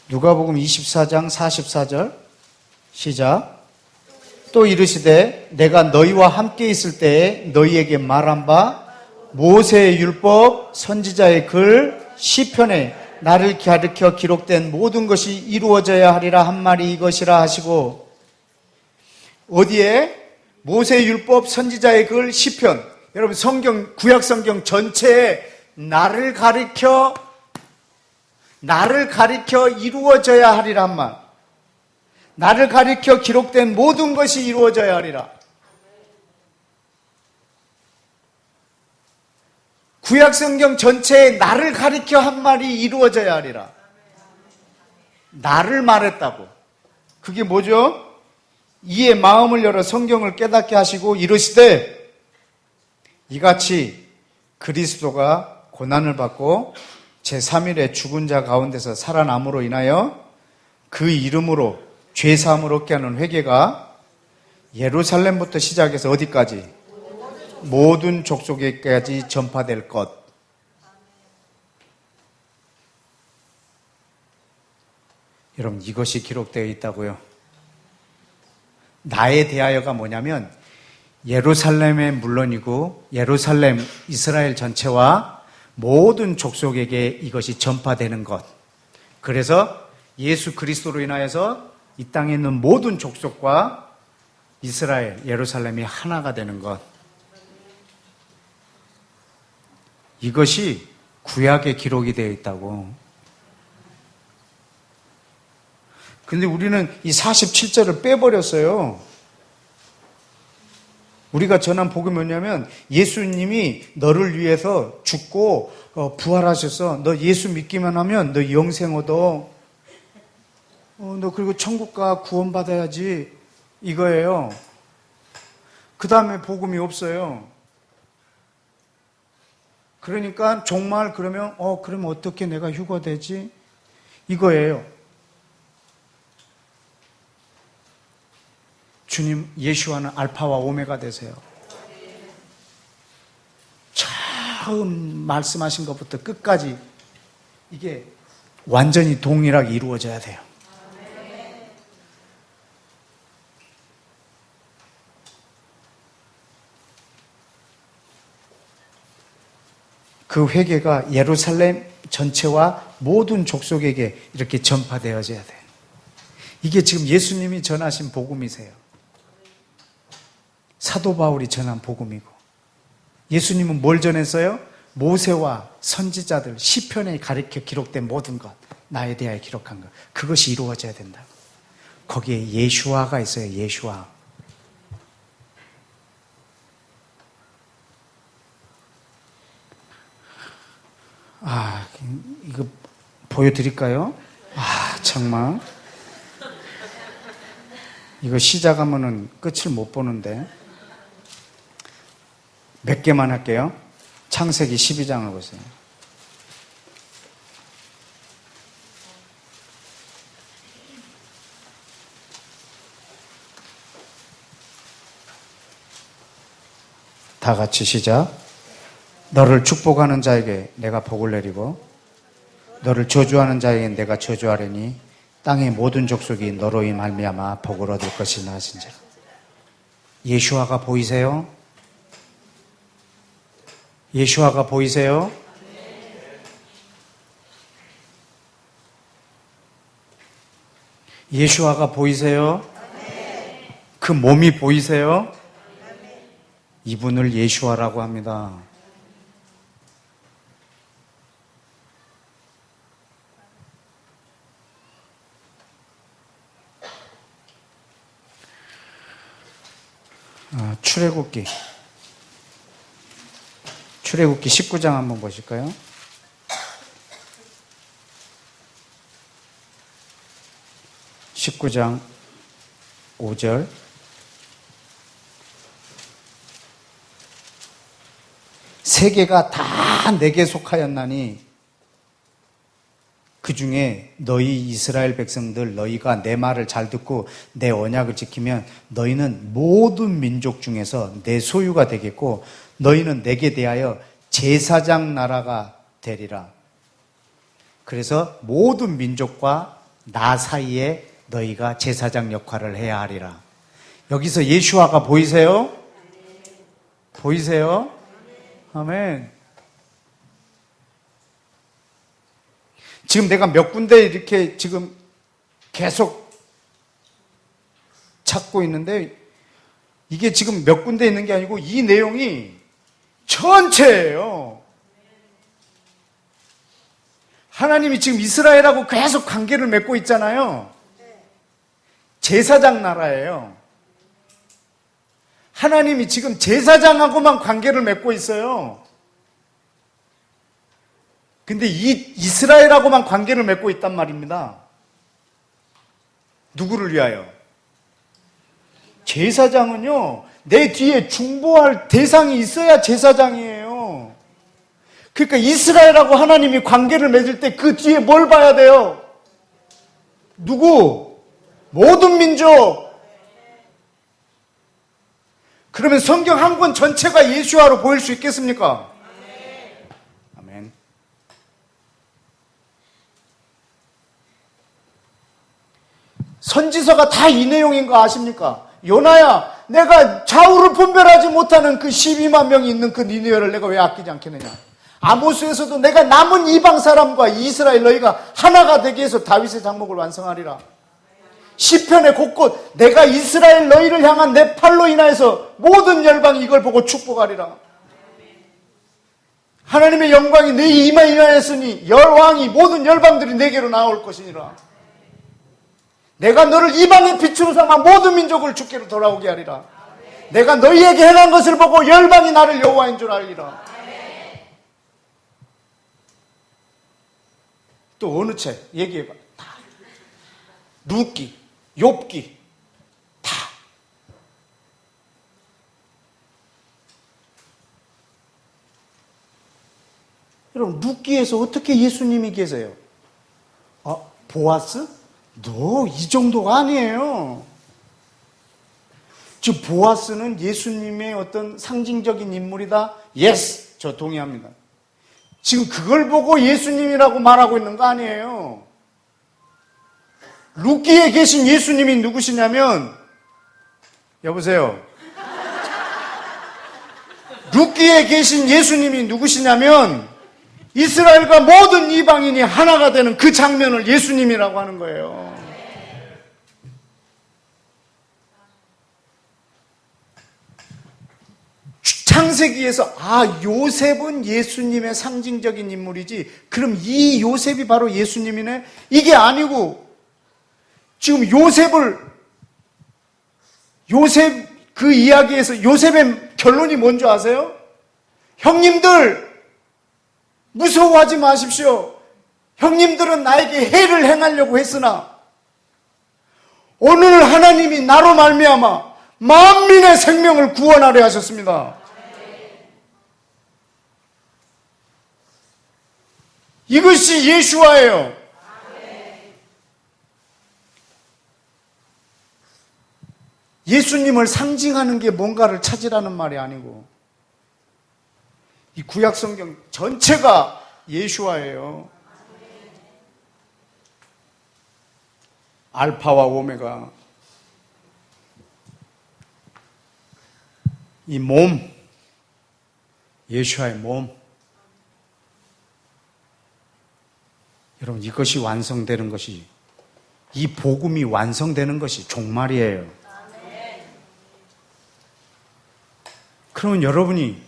A: 누가복음 24장 44절. 시작. 또 이르시되 내가 너희와 함께 있을 때에 너희에게 말한 바 모세의 율법 선지자의 글 시편에 나를 가르쳐 기록된 모든 것이 이루어져야 하리라 한 말이 이것이라 하시고. 어디에? 모세의 율법 선지자의 글 시편. 여러분, 성경, 구약 성경 전체에 나를 가리켜 이루어져야 하리라 한 말. 나를 가리켜 기록된 모든 것이 이루어져야 하리라. 구약 성경 전체에 나를 가리켜 한 말이 이루어져야 하리라. 나를 말했다고. 그게 뭐죠? 이에 마음을 열어 성경을 깨닫게 하시고 이르시되 이같이 그리스도가 고난을 받고 제3일에 죽은 자 가운데서 살아남으로 인하여 그 이름으로 죄사함을 얻게 하는 회개가 예루살렘부터 시작해서 어디까지? 모든 족속에까지 전파될 것. 여러분, 이것이 기록되어 있다고요. 나에 대하여가 뭐냐면 예루살렘에 물론이고 예루살렘 이스라엘 전체와 모든 족속에게 이것이 전파되는 것. 그래서 예수 그리스도로 인하여서 이 땅에 있는 모든 족속과 이스라엘, 예루살렘이 하나가 되는 것. 이것이 구약에 기록이 되어 있다고. 근데 우리는 이 47절을 빼버렸어요. 우리가 전한 복음이 뭐냐면 예수님이 너를 위해서 죽고 부활하셔서 너 예수 믿기만 하면 너 영생 얻어. 너 그리고 천국 가 구원받아야지. 이거예요. 그 다음에 복음이 없어요. 그러니까 정말 그러면 그러면 어떻게 내가 휴거되지? 이거예요. 주님, 예수와는 알파와 오메가 되세요. 처음 말씀하신 것부터 끝까지 이게 완전히 동일하게 이루어져야 돼요. 그 회개가 예루살렘 전체와 모든 족속에게 이렇게 전파되어져야 돼요. 이게 지금 예수님이 전하신 복음이세요. 사도 바울이 전한 복음이고, 예수님은 뭘 전했어요? 모세와 선지자들 시편에 가르쳐 기록된 모든 것, 나에 대하여 기록한 것, 그것이 이루어져야 된다. 거기에 예슈아가 있어요. 예슈아. 이거 보여드릴까요? 정말 이거 시작하면은 끝을 못 보는데 몇 개만 할게요. 창세기 12장을 보세요. 다 같이 시작. 너를 축복하는 자에게 내가 복을 내리고 너를 저주하는 자에게 내가 저주하려니 땅의 모든 족속이 너로 말미암아 복을 얻을 것이나 하신지라. 예슈아가 보이세요? 예슈아가 보이세요? 예슈아가 보이세요? 그 몸이 보이세요? 이분을 예슈아라고 합니다. 출애굽기 19장 한번 보실까요? (19장) 5절. 세계가 다 내게 속하였나니 그 중에 너희 이스라엘 백성들 너희가 내 말을 잘 듣고 내 언약을 지키면 너희는 모든 민족 중에서 내 소유가 되겠고 너희는 내게 대하여 제사장 나라가 되리라. 그래서 모든 민족과 나 사이에 너희가 제사장 역할을 해야 하리라. 여기서 예슈아가 보이세요? 보이세요? 아멘. 지금 내가 몇 군데 이렇게 지금 계속 찾고 있는데 이게 지금 몇 군데 있는 게 아니고 이 내용이 전체예요. 하나님이 지금 이스라엘하고 계속 관계를 맺고 있잖아요. 제사장 나라예요. 하나님이 지금 제사장하고만 관계를 맺고 있어요. 근데 이 이스라엘하고만 관계를 맺고 있단 말입니다. 누구를 위하여? 제사장은요, 내 뒤에 중보할 대상이 있어야 제사장이에요. 그러니까 이스라엘하고 하나님이 관계를 맺을 때 그 뒤에 뭘 봐야 돼요? 누구? 모든 민족. 그러면 성경 한 권 전체가 예수화로 보일 수 있겠습니까? 아멘. 선지서가 다 이 내용인 거 아십니까? 요나야, 내가 좌우를 분별하지 못하는 그 12만 명이 있는 그 니느웨를 내가 왜 아끼지 않겠느냐? 아모스에서도 내가 남은 이방 사람과 이스라엘 너희가 하나가 되게 해서 다윗의 장목을 완성하리라. 시편의 곳곳 내가 이스라엘 너희를 향한 내 팔로 인하여서 모든 열방이 이걸 보고 축복하리라. 하나님의 영광이 내 이마에 인하였으니 열왕이 모든 열방들이 내게로 나올 것이니라. 내가 너를 이방의 빛으로 삼아 모든 민족을 주께로 돌아오게 하리라. 내가 너희에게 행한 것을 보고 열방이 나를 여호와인 줄 알리라. 또 어느 책 얘기해봐. 다. 룻기, 욥기 다. 여러분 룻기에서 어떻게 예수님이 계세요? 보아스? 너 이 정도가 아니에요. 지금 보아스는 예수님의 어떤 상징적인 인물이다? 예스, 저 동의합니다. 지금 그걸 보고 예수님이라고 말하고 있는 거 아니에요. 룻기에 계신 예수님이 누구시냐면, 여보세요. 룻기에 계신 예수님이 누구시냐면 이스라엘과 모든 이방인이 하나가 되는 그 장면을 예수님이라고 하는 거예요. 창세기에서 요셉은 예수님의 상징적인 인물이지, 그럼 이 요셉이 바로 예수님이네? 이게 아니고, 지금 요셉 그 이야기에서 요셉의 결론이 뭔지 아세요? 형님들 무서워하지 마십시오. 형님들은 나에게 해를 행하려고 했으나 오늘 하나님이 나로 말미암아 만민의 생명을 구원하려 하셨습니다. 이것이 예수와예요. 예수님을 상징하는 게 뭔가를 찾으라는 말이 아니고, 이 구약 성경 전체가 예수와예요. 알파와 오메가. 이 몸, 예수와의 몸. 여러분, 이것이 완성되는 것이, 이 복음이 완성되는 것이 종말이에요. 그러면 여러분이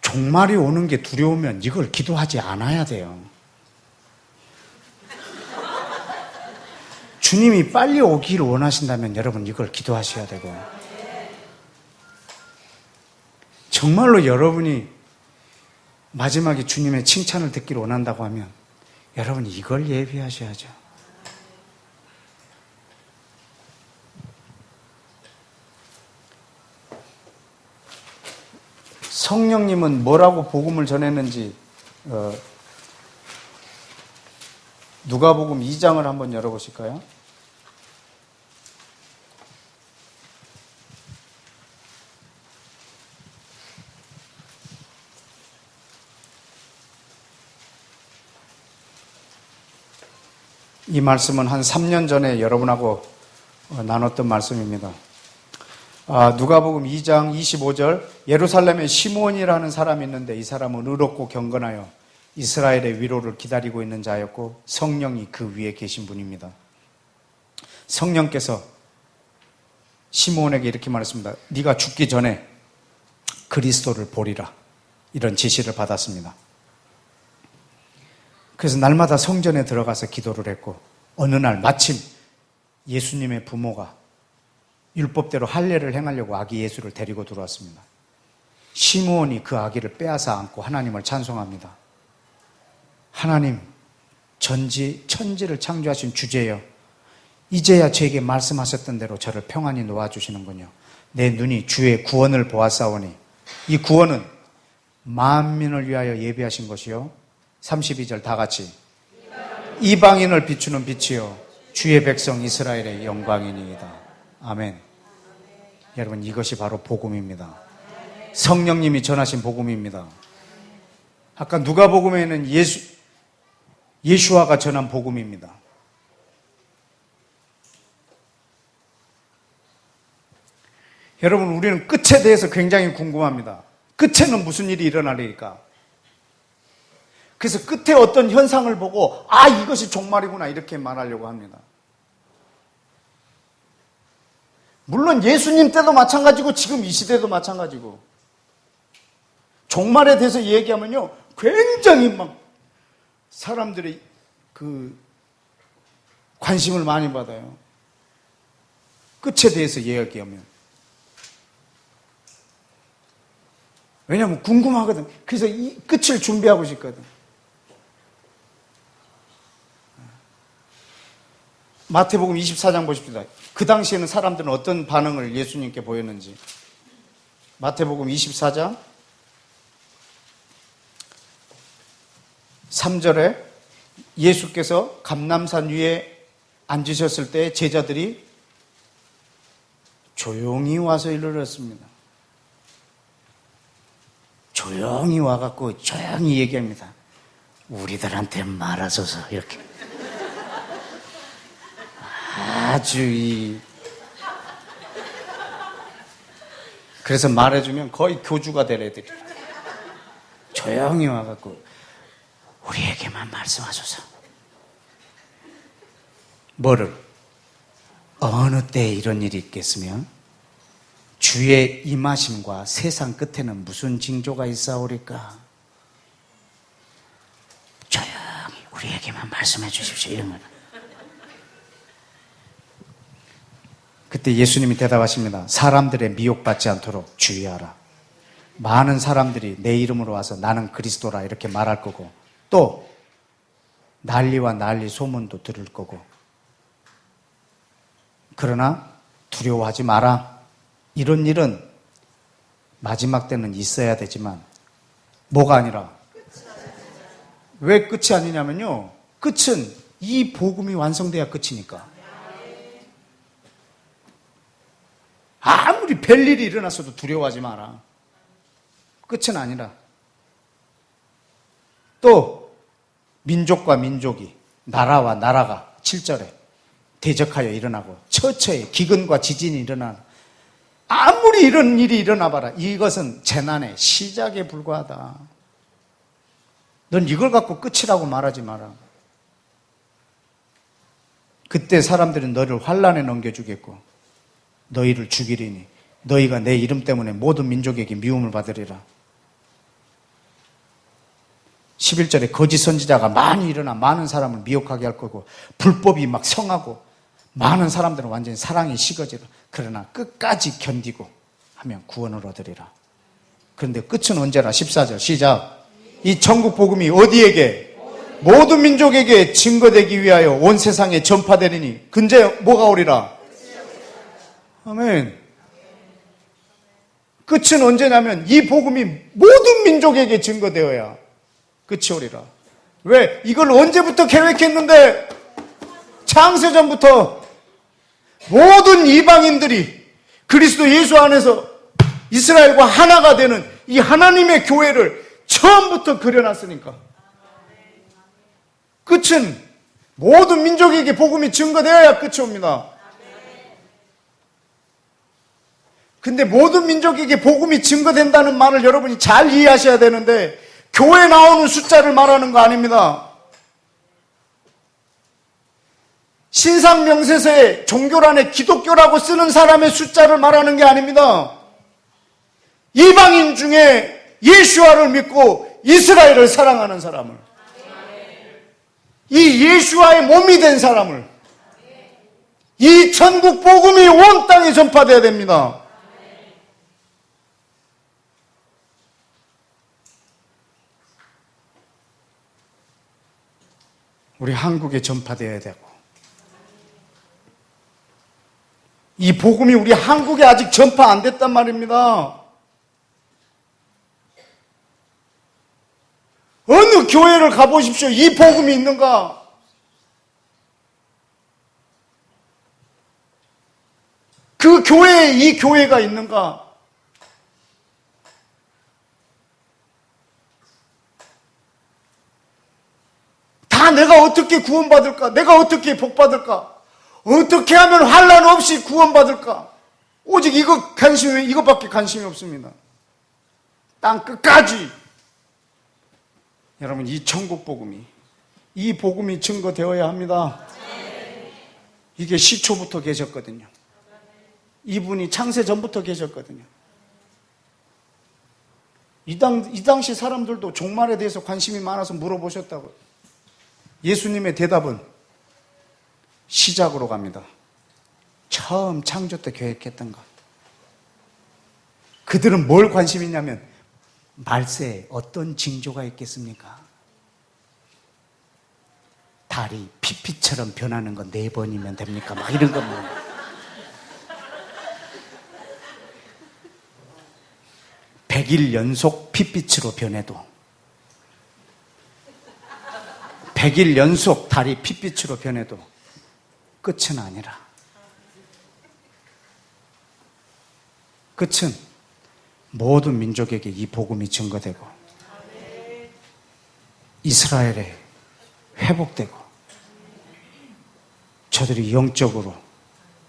A: 종말이 오는 게 두려우면 이걸 기도하지 않아야 돼요. 주님이 빨리 오기를 원하신다면 여러분 이걸 기도하셔야 되고, 정말로 여러분이 마지막에 주님의 칭찬을 듣기를 원한다고 하면 여러분이 이걸 예비하셔야죠. 성령님은 뭐라고 복음을 전했는지 누가복음 2장을 한번 열어보실까요? 이 말씀은 한 3년 전에 여러분하고 나눴던 말씀입니다. 누가복음 2장 25절, 예루살렘에 시므온이라는 사람이 있는데 이 사람은 의롭고 경건하여 이스라엘의 위로를 기다리고 있는 자였고 성령이 그 위에 계신 분입니다. 성령께서 시므온에게 이렇게 말했습니다. 네가 죽기 전에 그리스도를 보리라, 이런 지시를 받았습니다. 그래서 날마다 성전에 들어가서 기도를 했고, 어느 날 마침 예수님의 부모가 율법대로 할례를 행하려고 아기 예수를 데리고 들어왔습니다. 시므온이 그 아기를 빼앗아 안고 하나님을 찬송합니다. 하나님, 천지를 창조하신 주제여, 이제야 저에게 말씀하셨던 대로 저를 평안히 놓아주시는군요. 내 눈이 주의 구원을 보았사오니 이 구원은 만민을 위하여 예비하신 것이요, 32절 다 같이, 이방인을 비추는 빛이요 주의 백성 이스라엘의 영광이니이다. 아멘. 여러분, 이것이 바로 복음입니다. 성령님이 전하신 복음입니다. 아까 누가복음에는 예수아가 전한 복음입니다. 여러분, 우리는 끝에 대해서 굉장히 궁금합니다. 끝에는 무슨 일이 일어나리까? 그래서 끝에 어떤 현상을 보고 이것이 종말이구나 이렇게 말하려고 합니다. 물론 예수님 때도 마찬가지고 지금 이 시대도 마찬가지고, 종말에 대해서 얘기하면요 굉장히 막 사람들이 그 관심을 많이 받아요. 끝에 대해서 이야기하면. 왜냐하면 궁금하거든. 그래서 이 끝을 준비하고 싶거든. 마태복음 24장 보십시다. 그 당시에는 사람들은 어떤 반응을 예수님께 보였는지. 마태복음 24장 3절에 예수께서 감람산 위에 앉으셨을 때 제자들이 조용히 와서 이르렀습니다. 조용히 와갖고 조용히 얘기합니다. 우리들한테 말하소서. 이렇게 아주 그래서 말해주면 거의 교주가 될 애들이 조용히 와갖고 우리에게만 말씀하소서. 뭐를? 어느 때에 이런 일이 있겠으며 주의 임하심과 세상 끝에는 무슨 징조가 있사오리까? 조용히 우리에게만 말씀해 주십시오. 이런 거는. 그때 예수님이 대답하십니다. 사람들의 미혹받지 않도록 주의하라. 많은 사람들이 내 이름으로 와서 나는 그리스도라 이렇게 말할 거고, 또 난리와 난리 소문도 들을 거고, 그러나 두려워하지 마라. 이런 일은 마지막 때는 있어야 되지만 뭐가 아니라, 왜 끝이 아니냐면요, 끝은 이 복음이 완성돼야 끝이니까. 아무리 별일이 일어났어도 두려워하지 마라. 끝은 아니라. 또 민족과 민족이, 나라와 나라가 7절에 대적하여 일어나고 처처에 기근과 지진이 일어나. 아무리 이런 일이 일어나 봐라. 이것은 재난의 시작에 불과하다. 넌 이걸 갖고 끝이라고 말하지 마라. 그때 사람들은 너를 환난에 넘겨주겠고 너희를 죽이리니 너희가 내 이름 때문에 모든 민족에게 미움을 받으리라. 11절에 거짓 선지자가 많이 일어나 많은 사람을 미혹하게 할 거고 불법이 막 성하고 많은 사람들은 완전히 사랑이 식어지라. 그러나 끝까지 견디고 하면 구원을 얻으리라. 그런데 끝은 언제나 14절 시작. 이 천국 복음이 어디에게? 모든 민족에게 증거되기 위하여 온 세상에 전파되리니 근제 뭐가 오리라? 아멘. 끝은 언제냐면 이 복음이 모든 민족에게 증거되어야 끝이 오리라. 왜? 이걸 언제부터 계획했는데? 창세전부터 모든 이방인들이 그리스도 예수 안에서 이스라엘과 하나가 되는 이 하나님의 교회를 처음부터 그려놨으니까. 끝은 모든 민족에게 복음이 증거되어야 끝이 옵니다. 근데 모든 민족에게 복음이 증거된다는 말을 여러분이 잘 이해하셔야 되는데 교회에 나오는 숫자를 말하는 거 아닙니다. 신상명세서에 종교란에 기독교라고 쓰는 사람의 숫자를 말하는 게 아닙니다. 이방인 중에 예수와를 믿고 이스라엘을 사랑하는 사람을, 이 예수와의 몸이 된 사람을, 이 천국 복음이 온 땅에 전파되어야 됩니다. 우리 한국에 전파되어야 되고, 이 복음이 우리 한국에 아직 전파 안 됐단 말입니다. 어느 교회를 가보십시오. 이 복음이 있는가? 그 교회에 이 교회가 있는가? 다 내가 어떻게 구원받을까? 내가 어떻게 복받을까? 어떻게 하면 환난 없이 구원받을까? 오직 이것밖에 관심이 없습니다. 땅 끝까지. 여러분, 이 천국 복음이, 이 복음이 증거되어야 합니다. 이게 시초부터 계셨거든요. 이분이 창세 전부터 계셨거든요. 이 당시 사람들도 종말에 대해서 관심이 많아서 물어보셨다고요. 예수님의 대답은 시작으로 갑니다. 처음 창조 때 계획했던 것. 그들은 뭘 관심이 있냐면 말세에 어떤 징조가 있겠습니까? 달이 피피처럼 변하는 거 4번이면 됩니까? 막 이런 겁니다. 백일 연속 핏빛으로 변해도, 100일 연속 달이 핏빛으로 변해도 끝은 아니라, 끝은 모든 민족에게 이 복음이 증거되고 이스라엘에 회복되고 저들이 영적으로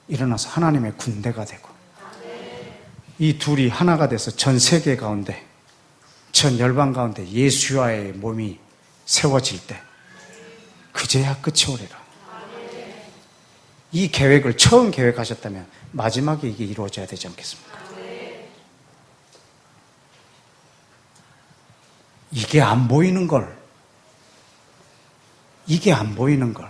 A: 일어나서 하나님의 군대가 되고 이 둘이 하나가 돼서 전 세계 가운데 전 열방 가운데 예수와의 몸이 세워질 때 그제야 끝이 오리라. 이 계획을 처음 계획하셨다면 마지막에 이게 이루어져야 되지 않겠습니까? 이게 안 보이는 걸, 이게 안 보이는 걸.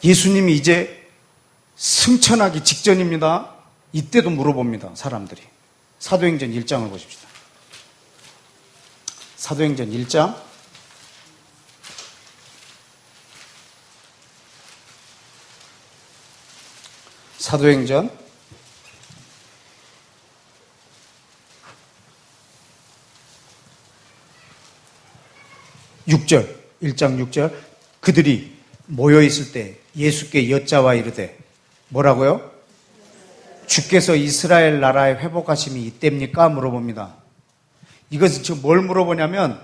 A: 예수님이 이제 승천하기 직전입니다. 이때도 물어봅니다, 사람들이. 사도행전 1장을 보십시다. 사도행전 1장. 사도행전 6절, 1장 6절. 그들이 모여있을 때 예수께 여짜와 이르되 뭐라고요? 주께서 이스라엘 나라의 회복하심이 이때입니까? 물어봅니다. 이것은 지금 뭘 물어보냐면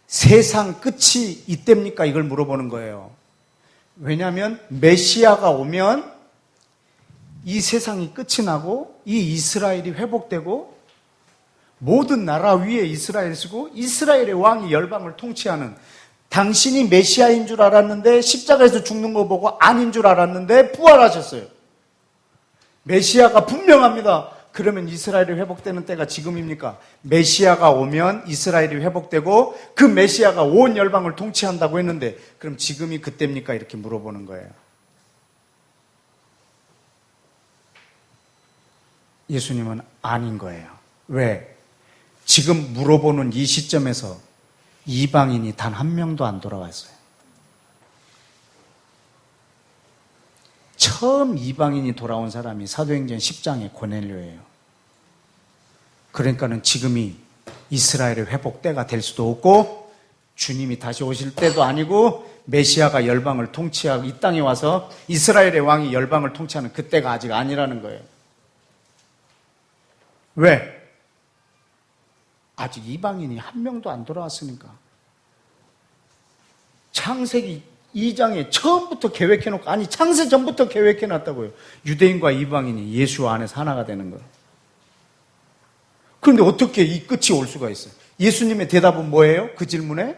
A: 세상 끝이 이때입니까? 이걸 물어보는 거예요. 왜냐하면 메시아가 오면 이 세상이 끝이 나고 이 이스라엘이 회복되고 모든 나라 위에 이스라엘이 쓰고 이스라엘의 왕이 열방을 통치하는, 당신이 메시아인 줄 알았는데 십자가에서 죽는 거 보고 아닌 줄 알았는데 부활하셨어요. 메시아가 분명합니다. 그러면 이스라엘이 회복되는 때가 지금입니까? 메시아가 오면 이스라엘이 회복되고 그 메시아가 온 열방을 통치한다고 했는데 그럼 지금이 그때입니까? 이렇게 물어보는 거예요. 예수님은 아닌 거예요. 왜? 지금 물어보는 이 시점에서 이방인이 단 한 명도 안 돌아왔어요. 처음 이방인이 돌아온 사람이 사도행전 10장의 고넬료예요. 그러니까는 지금이 이스라엘의 회복 때가 될 수도 없고 주님이 다시 오실 때도 아니고 메시아가 열방을 통치하고 이 땅에 와서 이스라엘의 왕이 열방을 통치하는 그때가 아직 아니라는 거예요. 왜? 아직 이방인이 한 명도 안 돌아왔으니까. 창세기 2장에 처음부터 계획해놓고, 아니 창세 전부터 계획해놨다고요. 유대인과 이방인이 예수 안에서 하나가 되는 거예요. 그런데 어떻게 이 끝이 올 수가 있어요? 예수님의 대답은 뭐예요? 그 질문에?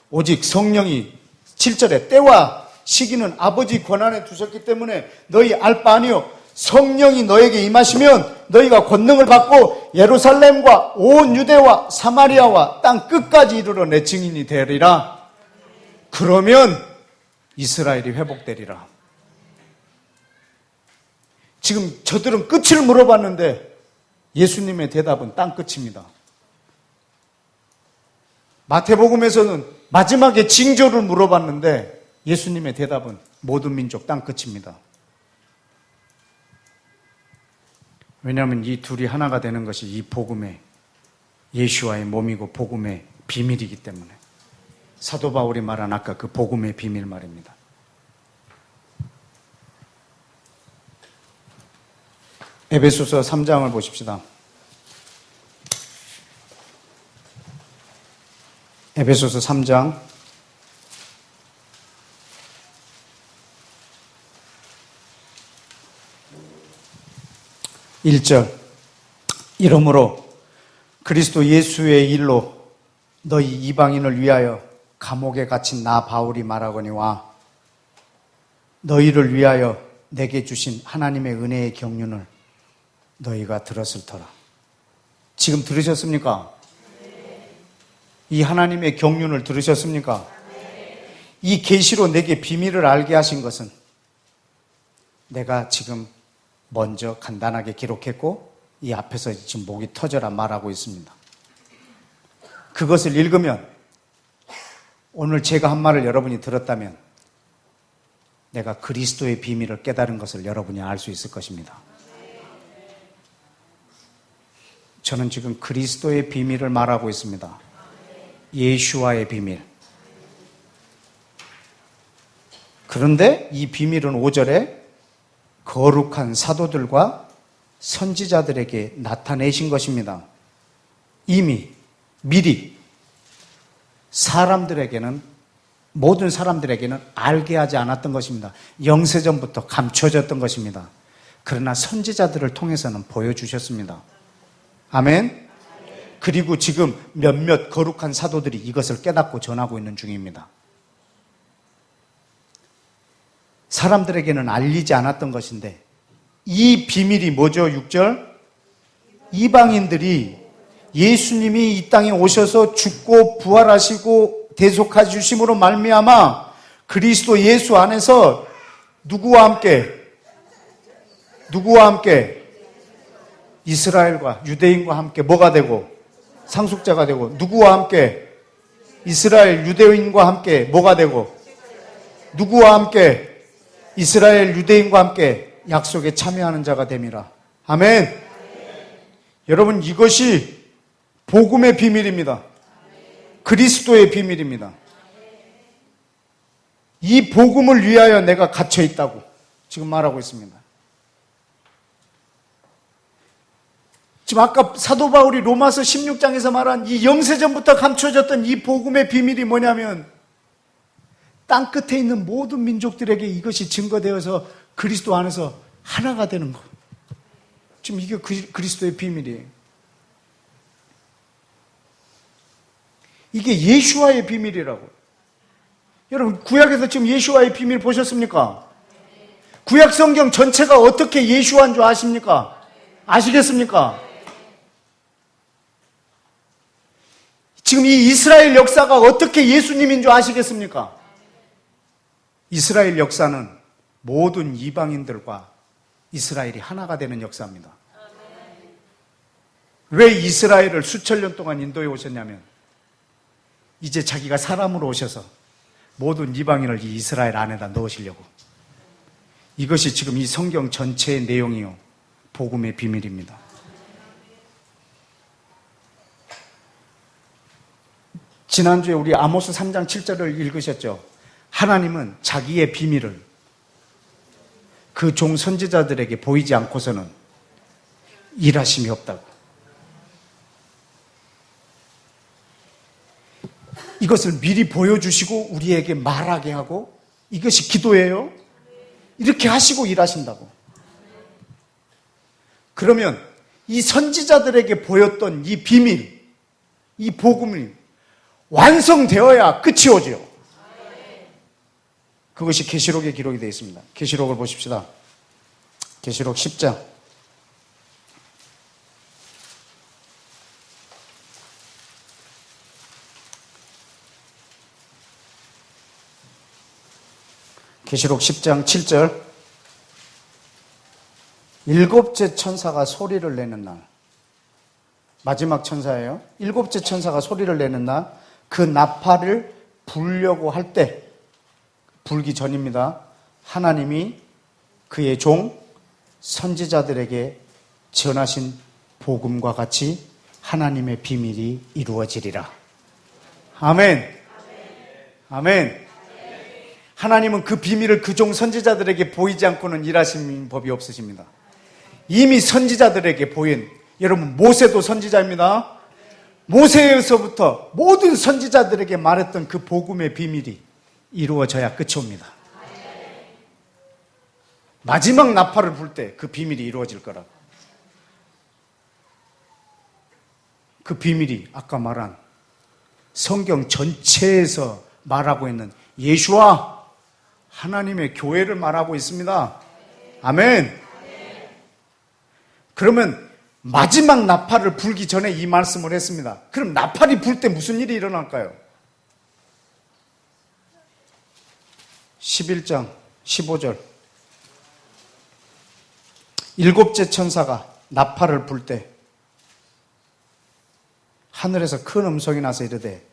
A: 오직 성령이 7절에 때와 시기는 아버지 권한에 두셨기 때문에 너희 알 바 아니요 성령이 너에게 임하시면 너희가 권능을 받고 예루살렘과 온 유대와 사마리아와 땅 끝까지 이르러 내 증인이 되리라. 그러면 이스라엘이 회복되리라. 지금 저들은 끝을 물어봤는데 예수님의 대답은 땅 끝입니다. 마태복음에서는 마지막에 징조를 물어봤는데 예수님의 대답은 모든 민족 땅 끝입니다. 왜냐하면 이 둘이 하나가 되는 것이 이 복음의 예수와의 몸이고 복음의 비밀이기 때문에. 사도 바울이 말한 아까 그 복음의 비밀 말입니다. 에베소서 3장을 보십시다. 에베소서 3장 1절. 이러므로 그리스도 예수의 일로 너희 이방인을 위하여 감옥에 갇힌 나 바울이 말하거니와 너희를 위하여 내게 주신 하나님의 은혜의 경륜을 너희가 들었을 터라. 지금 들으셨습니까? 이 하나님의 경륜을 들으셨습니까? 이 계시로 내게 비밀을 알게 하신 것은 내가 지금 먼저 간단하게 기록했고 이 앞에서 지금 목이 터져라 말하고 있습니다. 그것을 읽으면 오늘 제가 한 말을 여러분이 들었다면 내가 그리스도의 비밀을 깨달은 것을 여러분이 알 수 있을 것입니다. 저는 지금 그리스도의 비밀을 말하고 있습니다. 예수와의 비밀. 그런데 이 비밀은 5절에 거룩한 사도들과 선지자들에게 나타내신 것입니다. 이미 미리 모든 사람들에게는 알게 하지 않았던 것입니다. 영세전부터 감춰졌던 것입니다. 그러나 선지자들을 통해서는 보여주셨습니다. 아멘. 그리고 지금 몇몇 거룩한 사도들이 이것을 깨닫고 전하고 있는 중입니다. 사람들에게는 알리지 않았던 것인데 이 비밀이 뭐죠? 6절 이방인들이 예수님이 이 땅에 오셔서 죽고 부활하시고 대속해 주심으로 말미암아 그리스도 예수 안에서 누구와 함께 이스라엘과 유대인과 함께 뭐가 되고 상속자가 되고 누구와 함께 이스라엘 유대인과 함께 뭐가 되고 누구와 함께 이스라엘 유대인과 함께 약속에 참여하는 자가 됨이라. 아멘. 여러분 이것이 복음의 비밀입니다. 그리스도의 비밀입니다. 이 복음을 위하여 내가 갇혀 있다고 지금 말하고 있습니다. 지금 아까 사도 바울이 로마서 16장에서 말한 이 영세전부터 감춰졌던 이 복음의 비밀이 뭐냐면 땅 끝에 있는 모든 민족들에게 이것이 증거되어서 그리스도 안에서 하나가 되는 것. 지금 이게 그리스도의 비밀이에요. 이게 예수와의 비밀이라고. 여러분 구약에서 지금 예수와의 비밀 보셨습니까? 구약 성경 전체가 어떻게 예수와인 줄 아십니까? 아시겠습니까? 지금 이 이스라엘 역사가 어떻게 예수님인 줄 아시겠습니까? 이스라엘 역사는 모든 이방인들과 이스라엘이 하나가 되는 역사입니다. 왜 이스라엘을 수천 년 동안 인도해 오셨냐면 이제 자기가 사람으로 오셔서 모든 이방인을 이 이스라엘 안에다 넣으시려고. 이것이 지금 이 성경 전체의 내용이요 복음의 비밀입니다. 지난주에 우리 아모스 3장 7절을 읽으셨죠? 하나님은 자기의 비밀을 그 종 선지자들에게 보이지 않고서는 일하심이 없다고. 이것을 미리 보여주시고 우리에게 말하게 하고 이것이 기도예요. 이렇게 하시고 일하신다고. 그러면 이 선지자들에게 보였던 이 비밀, 이 복음이 완성되어야 끝이 오죠. 그것이 계시록에 기록이 되어 있습니다. 계시록을 보십시다. 계시록 10장. 계시록 10장 7절. 일곱째 천사가 소리를 내는 날. 마지막 천사예요. 일곱째 천사가 소리를 내는 날, 그 나팔을 불려고 할 때, 불기 전입니다. 하나님이 그의 종 선지자들에게 전하신 복음과 같이 하나님의 비밀이 이루어지리라. 아멘. 아멘. 하나님은 그 비밀을 그 종 선지자들에게 보이지 않고는 일하시는 법이 없으십니다. 이미 선지자들에게 보인, 여러분 모세도 선지자입니다. 모세에서부터 모든 선지자들에게 말했던 그 복음의 비밀이 이루어져야 끝이 옵니다. 마지막 나팔을 불 때 그 비밀이 이루어질 거라고. 그 비밀이 아까 말한 성경 전체에서 말하고 있는 예수와 하나님의 교회를 말하고 있습니다. 아멘. 그러면 마지막 나팔을 불기 전에 이 말씀을 했습니다. 그럼 나팔이 불 때 무슨 일이 일어날까요? 11장 15절. 일곱째 천사가 나팔을 불 때 하늘에서 큰 음성이 나서 이르되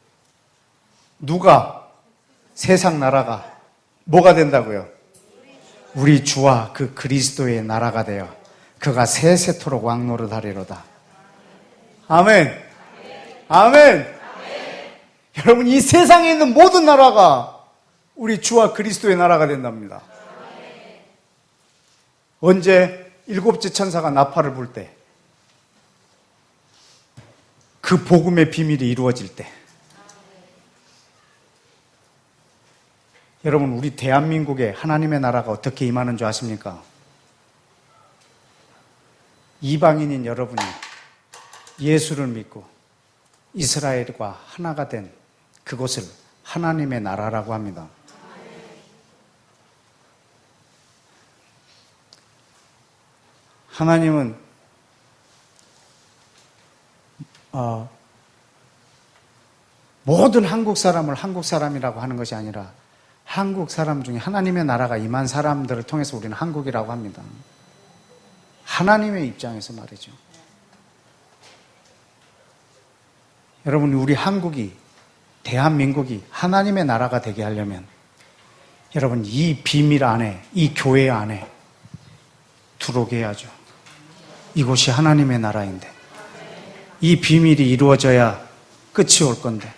A: 누가 세상 나라가 뭐가 된다고요? 우리 주와 그 그리스도의 나라가 되어 그가 세세토록 왕노릇하리로다. 아멘. 아멘. 여러분 이 세상에 있는 모든 나라가 우리 주와 그리스도의 나라가 된답니다. 언제 일곱째 천사가 나팔을 불 때, 그 복음의 비밀이 이루어질 때. 여러분, 우리 대한민국에 하나님의 나라가 어떻게 임하는 줄 아십니까? 이방인인 여러분이 예수를 믿고 이스라엘과 하나가 된 그곳을 하나님의 나라라고 합니다. 하나님은 모든 한국 사람을 한국 사람이라고 하는 것이 아니라 한국 사람 중에 하나님의 나라가 임한 사람들을 통해서 우리는 한국이라고 합니다. 하나님의 입장에서 말이죠. 여러분, 우리 한국이, 대한민국이 하나님의 나라가 되게 하려면 여러분, 이 비밀 안에, 이 교회 안에 들어오게 해야죠. 이곳이 하나님의 나라인데 이 비밀이 이루어져야 끝이 올 건데,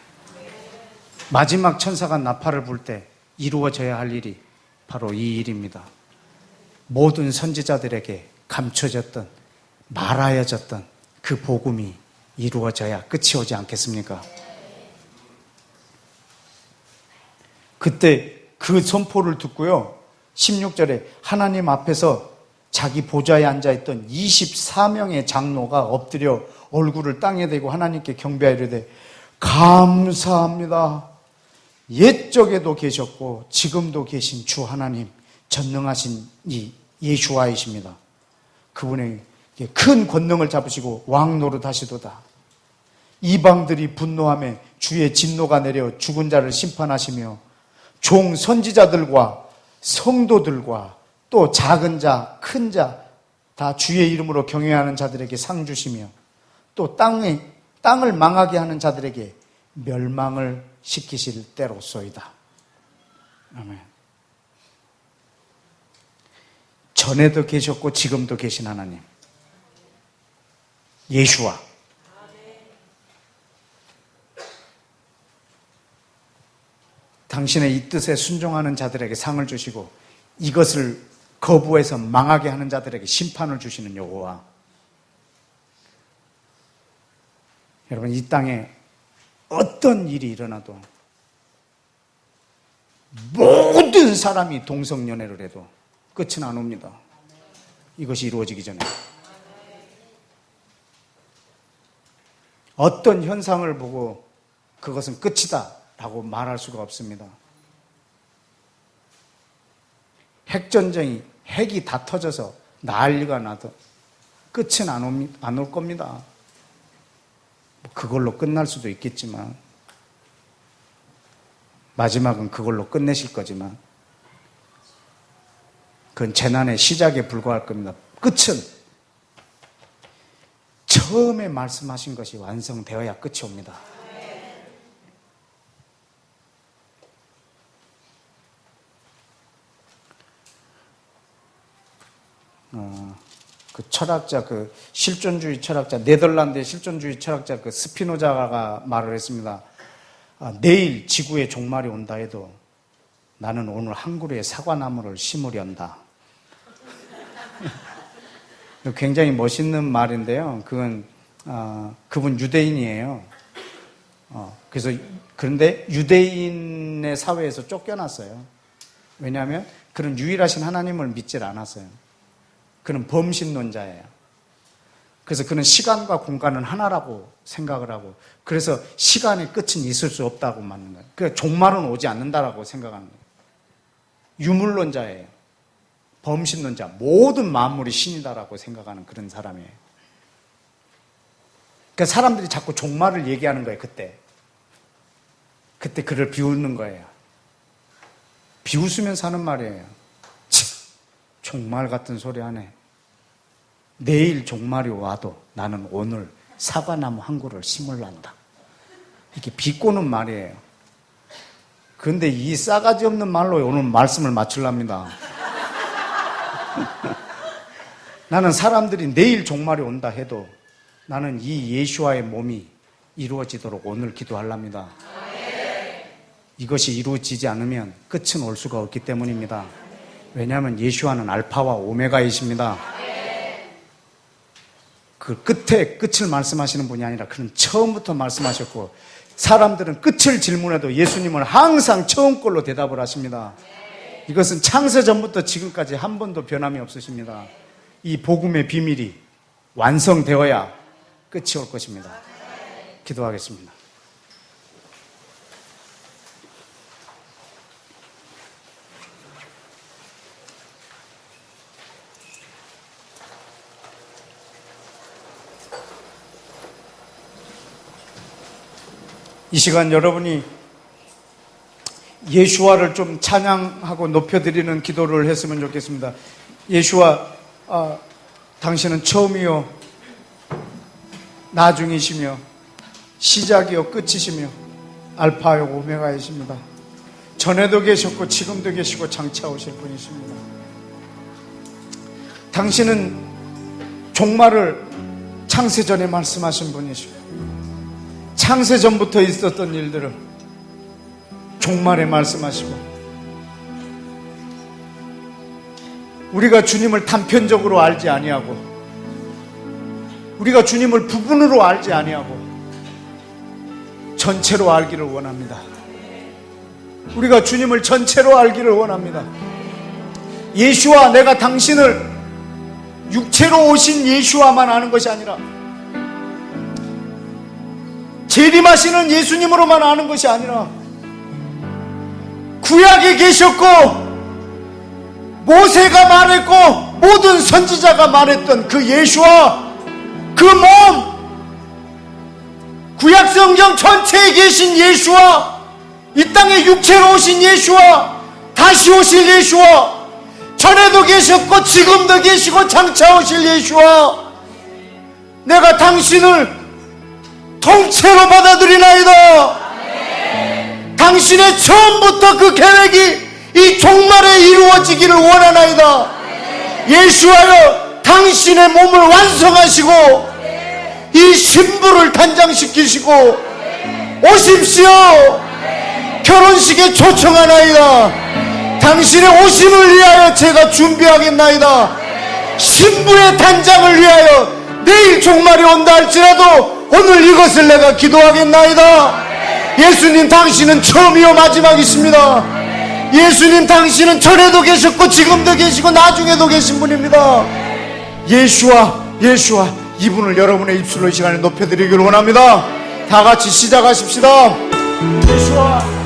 A: 마지막 천사가 나팔을 불 때 이루어져야 할 일이 바로 이 일입니다. 모든 선지자들에게 감춰졌던, 말하여졌던 그 복음이 이루어져야 끝이 오지 않겠습니까? 그때 그 선포를 듣고요, 16절에 하나님 앞에서 자기 보좌에 앉아있던 24명의 장로가 엎드려 얼굴을 땅에 대고 하나님께 경배하리되, 감사합니다. 옛적에도 계셨고 지금도 계신 주 하나님, 전능하신 이 예수와이십니다. 그분의 큰 권능을 잡으시고 왕 노릇하시도다. 이방들이 분노하며 주의 진노가 내려 죽은 자를 심판하시며 종 선지자들과 성도들과 또 작은 자, 큰 자 다 주의 이름으로 경외하는 자들에게 상 주시며 또 땅을 망하게 하는 자들에게 멸망을 시키실 때로소이다. 아멘. 전에도 계셨고 지금도 계신 하나님, 예수와 당신의 이 뜻에 순종하는 자들에게 상을 주시고 이것을 거부해서 망하게 하는 자들에게 심판을 주시는 여호와. 여러분, 이 땅에 어떤 일이 일어나도 모든 사람이 동성연애를 해도 끝은 안 옵니다. 이것이 이루어지기 전에. 어떤 현상을 보고 그것은 끝이다 라고 말할 수가 없습니다. 핵전쟁이, 핵이 다 터져서 난리가 나도 끝은 안 올 겁니다. 그걸로 끝날 수도 있겠지만, 마지막은 그걸로 끝내실 거지만, 그건 재난의 시작에 불과할 겁니다. 끝은 처음에 말씀하신 것이 완성되어야 끝이 옵니다. 그 철학자, 그 실존주의 철학자, 네덜란드의 실존주의 철학자 그 스피노자가 말을 했습니다. 내일 지구의 종말이 온다 해도 나는 오늘 한 그루의 사과나무를 심으련다. 굉장히 멋있는 말인데요. 그분 유대인이에요. 그런데 유대인의 사회에서 쫓겨났어요. 왜냐하면 그는 유일하신 하나님을 믿질 않았어요. 그는 범신론자예요. 그래서 그는 시간과 공간은 하나라고 생각을 하고, 그래서 시간의 끝은 있을 수 없다고 맞는 거예요. 그러니까 종말은 오지 않는다라고 생각하는 거예요. 유물론자예요. 범신론자, 모든 만물이 신이다라고 생각하는 그런 사람이에요. 그러니까 사람들이 자꾸 종말을 얘기하는 거예요. 그때 그를 비웃는 거예요. 비웃으면서 하는 말이에요. 종말 같은 소리 하네. 내일 종말이 와도 나는 오늘 사과나무 한 그루를 심으란다. 이렇게 비꼬는 말이에요. 그런데 이 싸가지 없는 말로 오늘 말씀을 마치랍니다. 나는 사람들이 내일 종말이 온다 해도 나는 이 예수와의 몸이 이루어지도록 오늘 기도하랍니다. 이것이 이루어지지 않으면 끝은 올 수가 없기 때문입니다. 왜냐하면 예수와는 알파와 오메가이십니다. 그 끝에 끝을 말씀하시는 분이 아니라 그는 처음부터 말씀하셨고, 사람들은 끝을 질문해도 예수님은 항상 처음 걸로 대답을 하십니다. 이것은 창세 전부터 지금까지 한 번도 변함이 없으십니다. 이 복음의 비밀이 완성되어야 끝이 올 것입니다. 기도하겠습니다. 이 시간 여러분이 예수와를 좀 찬양하고 높여드리는 기도를 했으면 좋겠습니다. 예수와, 당신은 처음이요 나중이시며 시작이요 끝이시며 알파요 오메가이십니다. 전에도 계셨고 지금도 계시고 장차 오실 분이십니다. 당신은 종말을 창세전에 말씀하신 분이시고, 창세전부터 있었던 일들을 종말에 말씀하시고, 우리가 주님을 단편적으로 알지 아니하고, 우리가 주님을 부분으로 알지 아니하고 전체로 알기를 원합니다. 우리가 주님을 전체로 알기를 원합니다. 예수와 내가 당신을 육체로 오신 예수와만 아는 것이 아니라, 재림하시는 예수님으로만 아는 것이 아니라, 구약에 계셨고 모세가 말했고 모든 선지자가 말했던 그 예수와 그 몸, 구약 성경 전체에 계신 예수와 이 땅에 육체로 오신 예수와 다시 오실 예수와 전에도 계셨고 지금도 계시고 장차 오실 예수와 내가 당신을 통째로 받아들이나이다. 당신의 처음부터 그 계획이 이 종말에 이루어지기를 원하나이다. 예수하여 당신의 몸을 완성하시고 이 신부를 단장시키시고 오십시오. 결혼식에 초청하나이다. 당신의 오심을 위하여 제가 준비하겠나이다. 신부의 단장을 위하여 내일 종말이 온다 할지라도 오늘 이것을 내가 기도하겠나이다. 예수님, 당신은 처음이요 마지막이십니다. 예수님, 당신은 전에도 계셨고 지금도 계시고 나중에도 계신 분입니다. 예수와 이분을 여러분의 입술로 이 시간에 높여드리기를 원합니다. 다 같이 시작하십시다. 예수와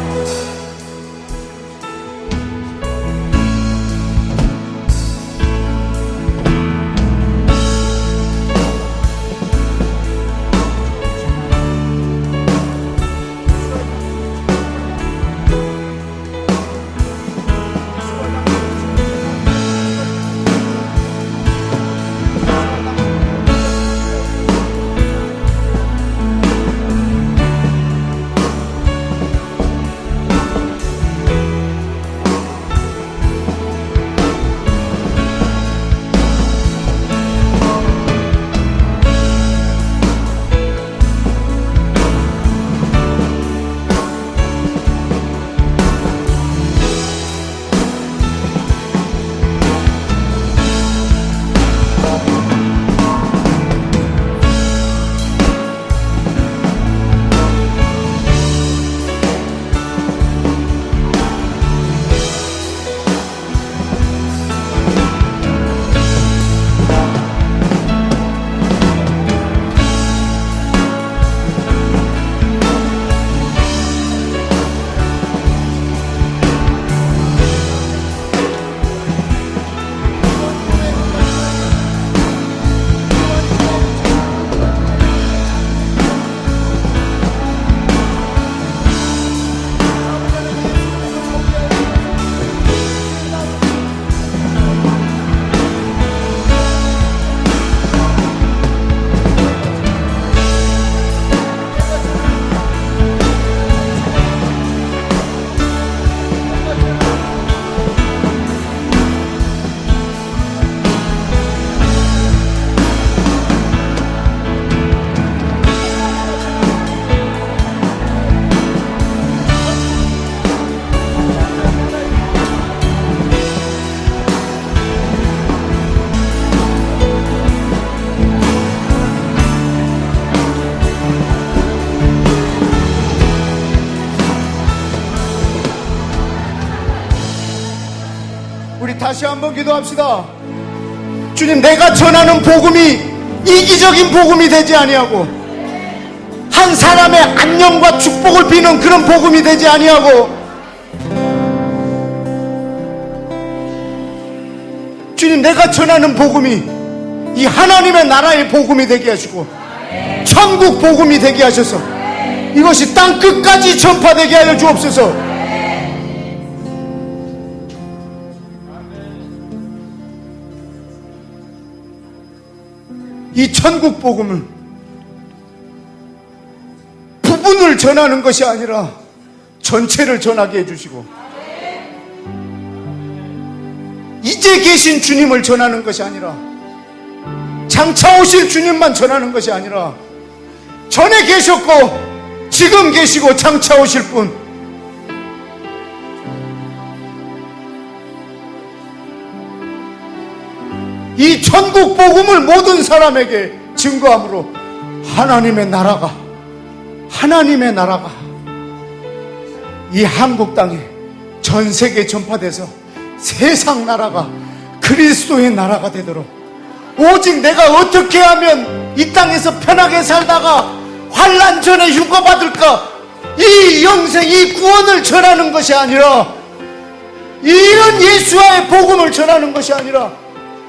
A: 다시 한번 기도합시다. 주님, 내가 전하는 복음이 이기적인 복음이 되지 아니하고 한 사람의 안녕과 축복을 비는 그런 복음이 되지 아니하고, 주님, 내가 전하는 복음이 이 하나님의 나라의 복음이 되게 하시고 천국 복음이 되게 하셔서 이것이 땅 끝까지 전파되게 하여 주옵소서. 이 천국 복음을 부분을 전하는 것이 아니라 전체를 전하게 해주시고, 이제 계신 주님을 전하는 것이 아니라 장차 오실 주님만 전하는 것이 아니라 전에 계셨고 지금 계시고 장차 오실 분, 이 천국 복음을 모든 사람에게 증거함으로 하나님의 나라가 이 한국 땅에 전 세계에 전파돼서 세상 나라가 그리스도의 나라가 되도록, 오직 내가 어떻게 하면 이 땅에서 편하게 살다가 환난 전에 휴거받을까, 이 영생, 이 구원을 전하는 것이 아니라, 이런 예수와의 복음을 전하는 것이 아니라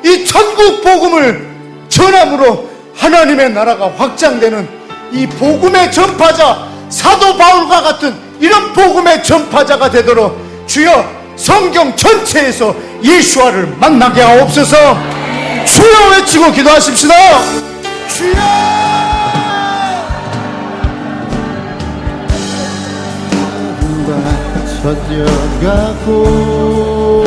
A: 이 천국 복음을 전함으로 하나님의 나라가 확장되는 이 복음의 전파자, 사도 바울과 같은 이런 복음의 전파자가 되도록 주여 성경 전체에서 예수와를 만나게 하옵소서. 주여 외치고 기도하십시다. 주여!
B: 천년 같고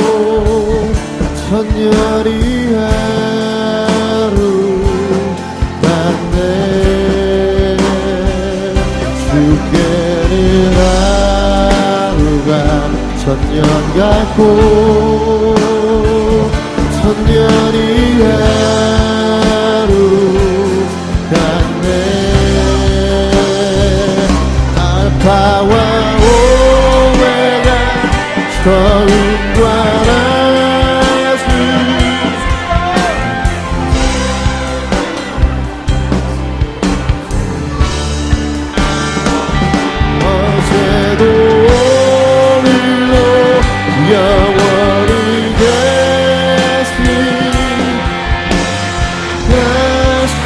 B: 천년이 하루 같네. 주께는 하루가 천년 같고 천년이 하루 같네. 알파와 처음과 나중 어제도 오늘도 영원히 계신 다시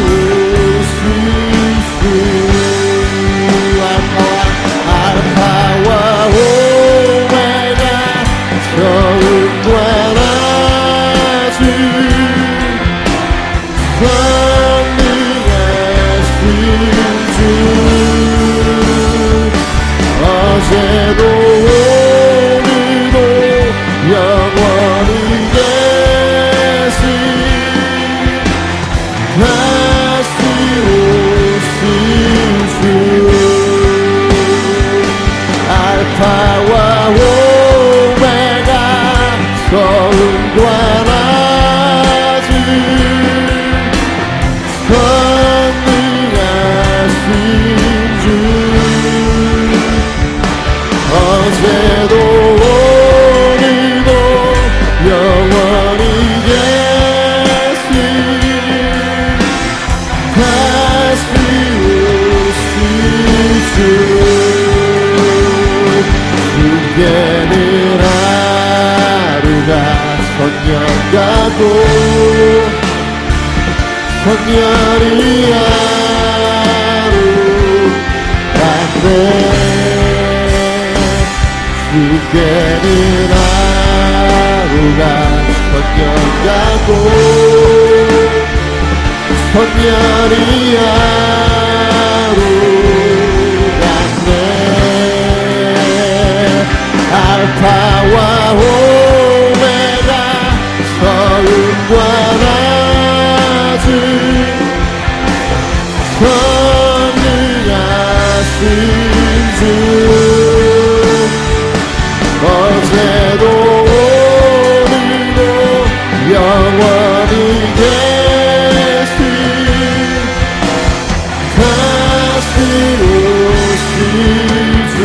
B: 오실 주 알파와 처음과 나중 선능하신 주 어제도 오늘도 영원히 계신 다시 오실 주 알파와 처음과 나중 선능하신 주 어제도 오늘도 영원히 계신 다시 오실 주 주께는 하루가 천년 같고 천년이 하루 같네. 주께는 하루가 천년 같고 천년이 하루 같네. 알파와 오메가 처음과 나중 선능하신 주 어제도 오늘도 영원히 계신 다시 오실 주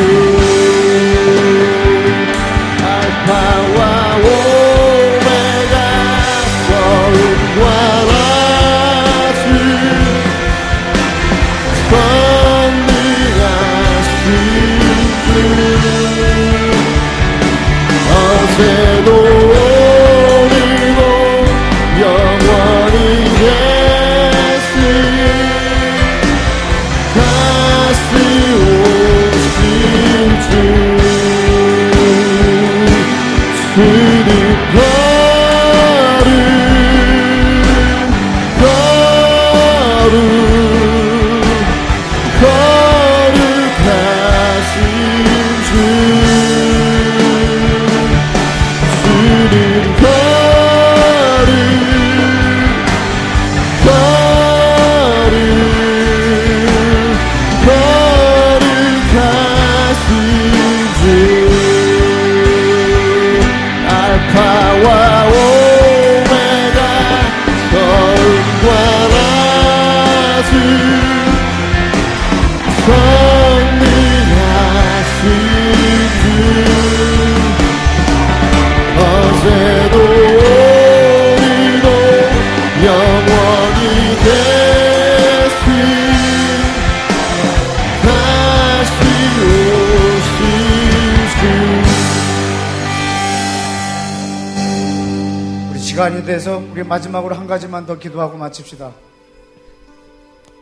A: 시간이 돼서 우리 마지막으로 한 가지만 더 기도하고 마칩시다.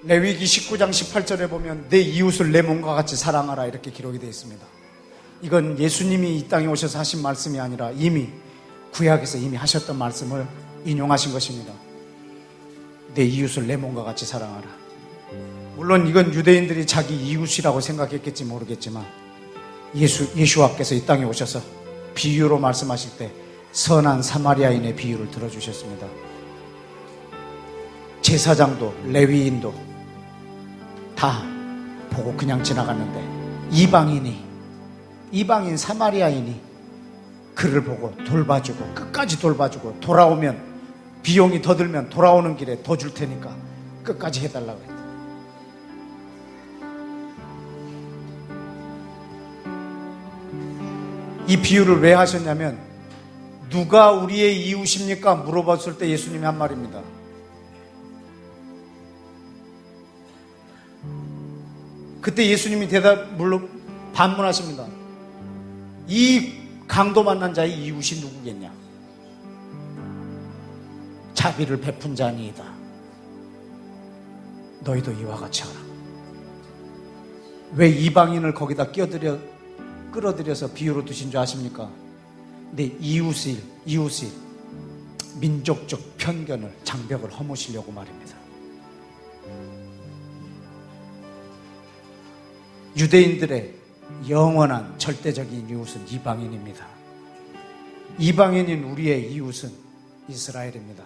A: 레위기 19장 18절에 보면 내 이웃을 내 몸과 같이 사랑하라 이렇게 기록이 되어 있습니다. 이건 예수님이 이 땅에 오셔서 하신 말씀이 아니라 이미 구약에서 이미 하셨던 말씀을 인용하신 것입니다. 내 이웃을 내 몸과 같이 사랑하라. 물론 이건 유대인들이 자기 이웃이라고 생각했겠지 모르겠지만 예수와께서 이 땅에 오셔서 비유로 말씀하실 때 선한 사마리아인의 비유를 들어주셨습니다. 제사장도 레위인도 다 보고 그냥 지나갔는데 이방인 사마리아인이 그를 보고 돌봐주고 끝까지 돌봐주고 돌아오면 비용이 더 들면 돌아오는 길에 더 줄 테니까 끝까지 해달라고 했다. 이 비유를 왜 하셨냐면 누가 우리의 이웃입니까? 물어봤을 때 예수님이 한 말입니다. 그때 예수님이 반문하십니다. 이 강도 만난 자의 이웃이 누구겠냐? 자비를 베푼 자니이다. 너희도 이와 같이 하라. 왜 이방인을 거기다 끌어들여서 비유로 두신 줄 아십니까? 내 이웃일 민족적 편견을 장벽을 허무시려고 말입니다. 유대인들의 영원한 절대적인 이웃은 이방인입니다. 이방인인 우리의 이웃은 이스라엘입니다.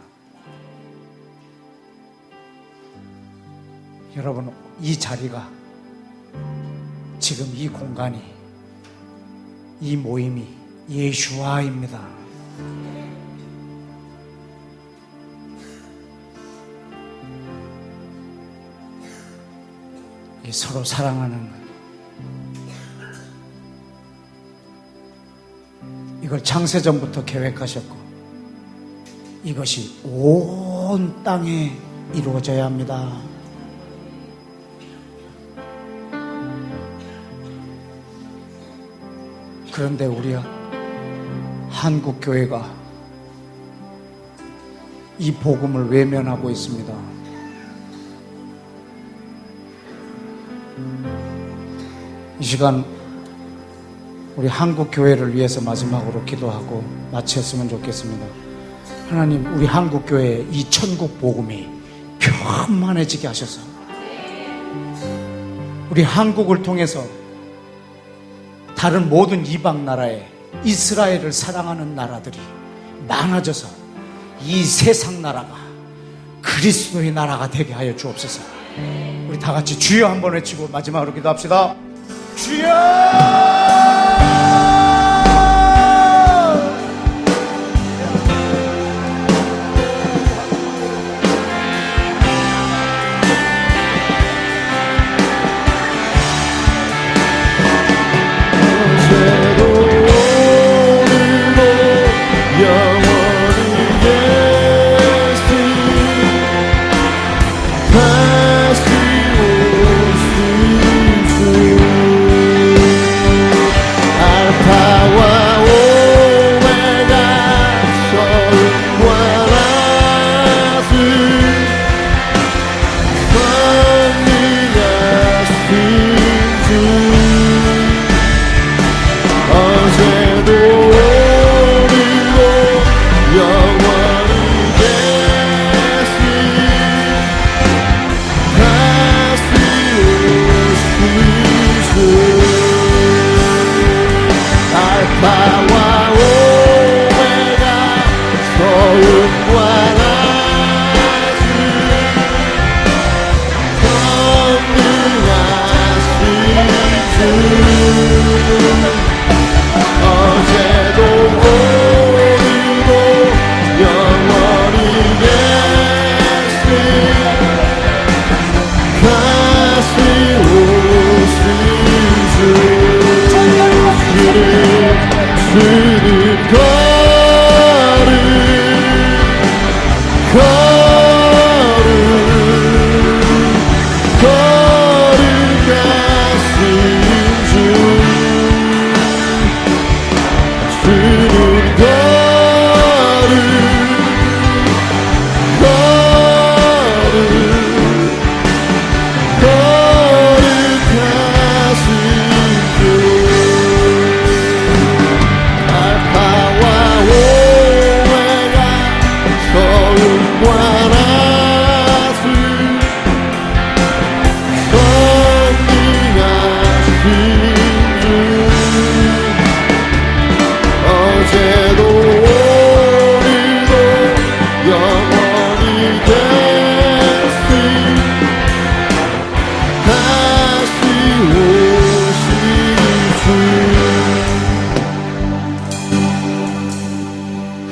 A: 여러분, 이 자리가 지금 이 공간이 이 모임이 예수와입니다. 이 서로 사랑하는 이걸 창세전부터 계획하셨고 이것이 온 땅에 이루어져야 합니다. 그런데 우리 한국교회가 이 복음을 외면하고 있습니다. 이 시간 우리 한국교회를 위해서 마지막으로 기도하고 마쳤으면 좋겠습니다. 하나님, 우리 한국교회에 이 천국 복음이 평만해지게 하셔서 우리 한국을 통해서 다른 모든 이방 나라에 이스라엘을 사랑하는 나라들이 많아져서 이 세상 나라가 그리스도의 나라가 되게 하여 주옵소서. 우리 다 같이 주여 한번 외치고 마지막으로 기도합시다. 주여!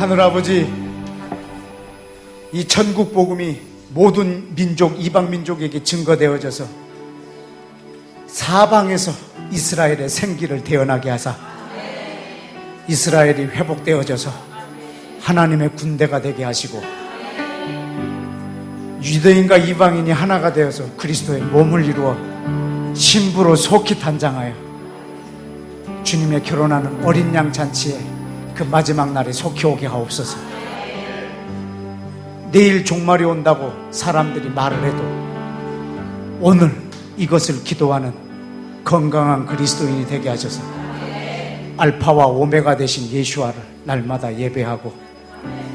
A: 하늘아버지, 이 천국 복음이 모든 민족, 이방 민족에게 증거되어져서 사방에서 이스라엘의 생기를 태어나게 하사 이스라엘이 회복되어져서 하나님의 군대가 되게 하시고 유대인과 이방인이 하나가 되어서 그리스도의 몸을 이루어 신부로 속히 단장하여 주님의 결혼하는 어린 양 잔치에 그 마지막 날에 속히 오게 하옵소서. 내일 종말이 온다고 사람들이 말을 해도 오늘 이것을 기도하는 건강한 그리스도인이 되게 하셔서 알파와 오메가 되신 예수와를 날마다 예배하고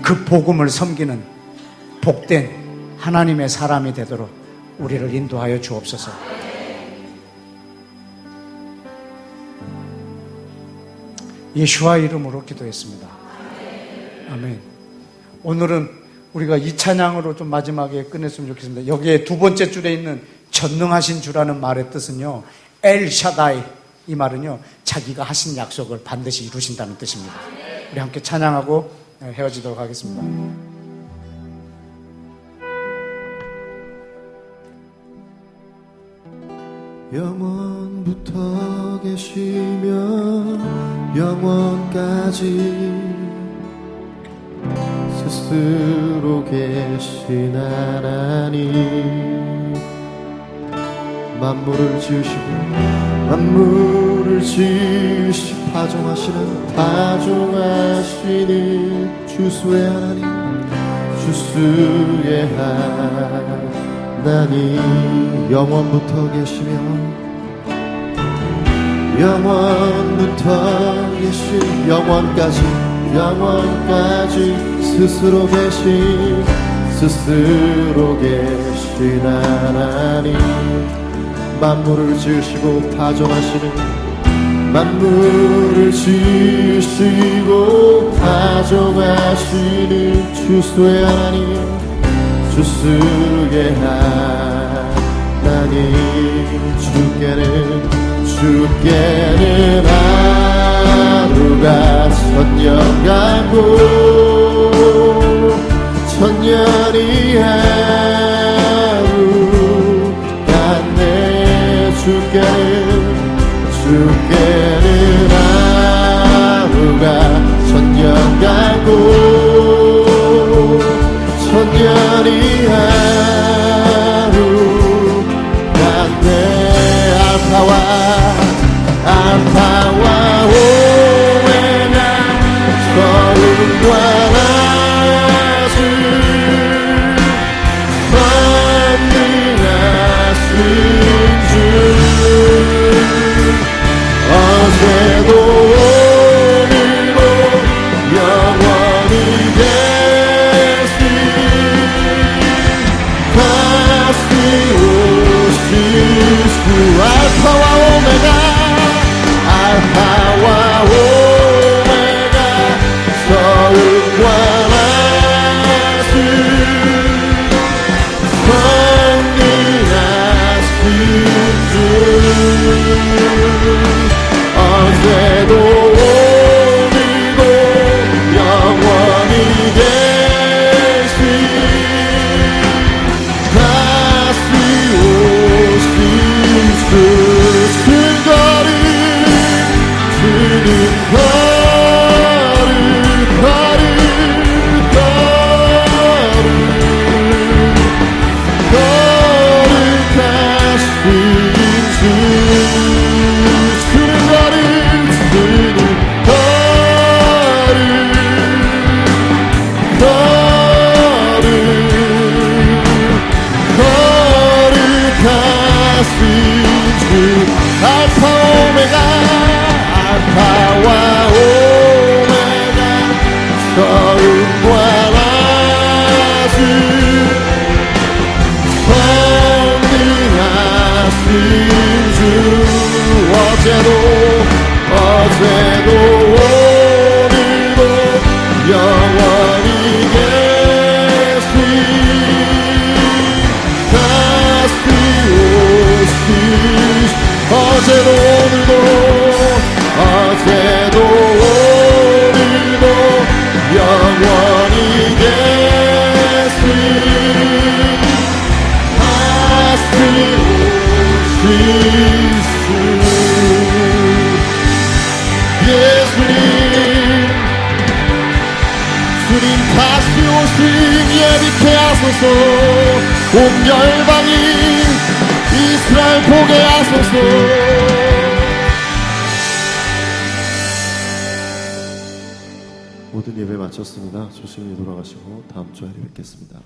A: 그 복음을 섬기는 복된 하나님의 사람이 되도록 우리를 인도하여 주옵소서. 예수와 이름으로 기도했습니다. 아멘. 오늘은 우리가 이 찬양으로 좀 마지막에 끝냈으면 좋겠습니다. 여기에 두 번째 줄에 있는 전능하신 주라는 말의 뜻은요, 엘 샤다이, 이 말은요, 자기가 하신 약속을 반드시 이루신다는 뜻입니다. 우리 함께 찬양하고 헤어지도록 하겠습니다.
B: 영원부터 계시며 영원까지 스스로 계신 하나님, 만물을 지으시고 만물을 지으시 파종하시는 주수의 하나님, 주수의 하나님, 영원부터 계시며 영원부터 계신 영원까지 스스로 계신 하나님, 만물을 지으시고 파종하시는 주수의 하나님, 주수의 하나님, 주께는 하루가 천년 천년이 하루 같네. 주께는 하루가 천년 같고 천년이 하루 같네. 알파와 오메가, 처음과 나중, 선능하신 주, 어제도 오늘도 영원히 계신 다시 오실 주, 알파와 오메가, 처음과 나중, 선능하신 주, 어제도 오늘도 영원히 계신 다시 오실 주, 알파와 오메가, 처음과 나중, 선능하신 주, 어제도 오늘도 영원히 계신 다시 오실, 어제도 오늘도 영원 하소서. 온 열방이 이스라엘 보게 하소서. 모든 예배 마쳤습니다. 조심히 돌아가시고 다음 주에 뵙겠습니다.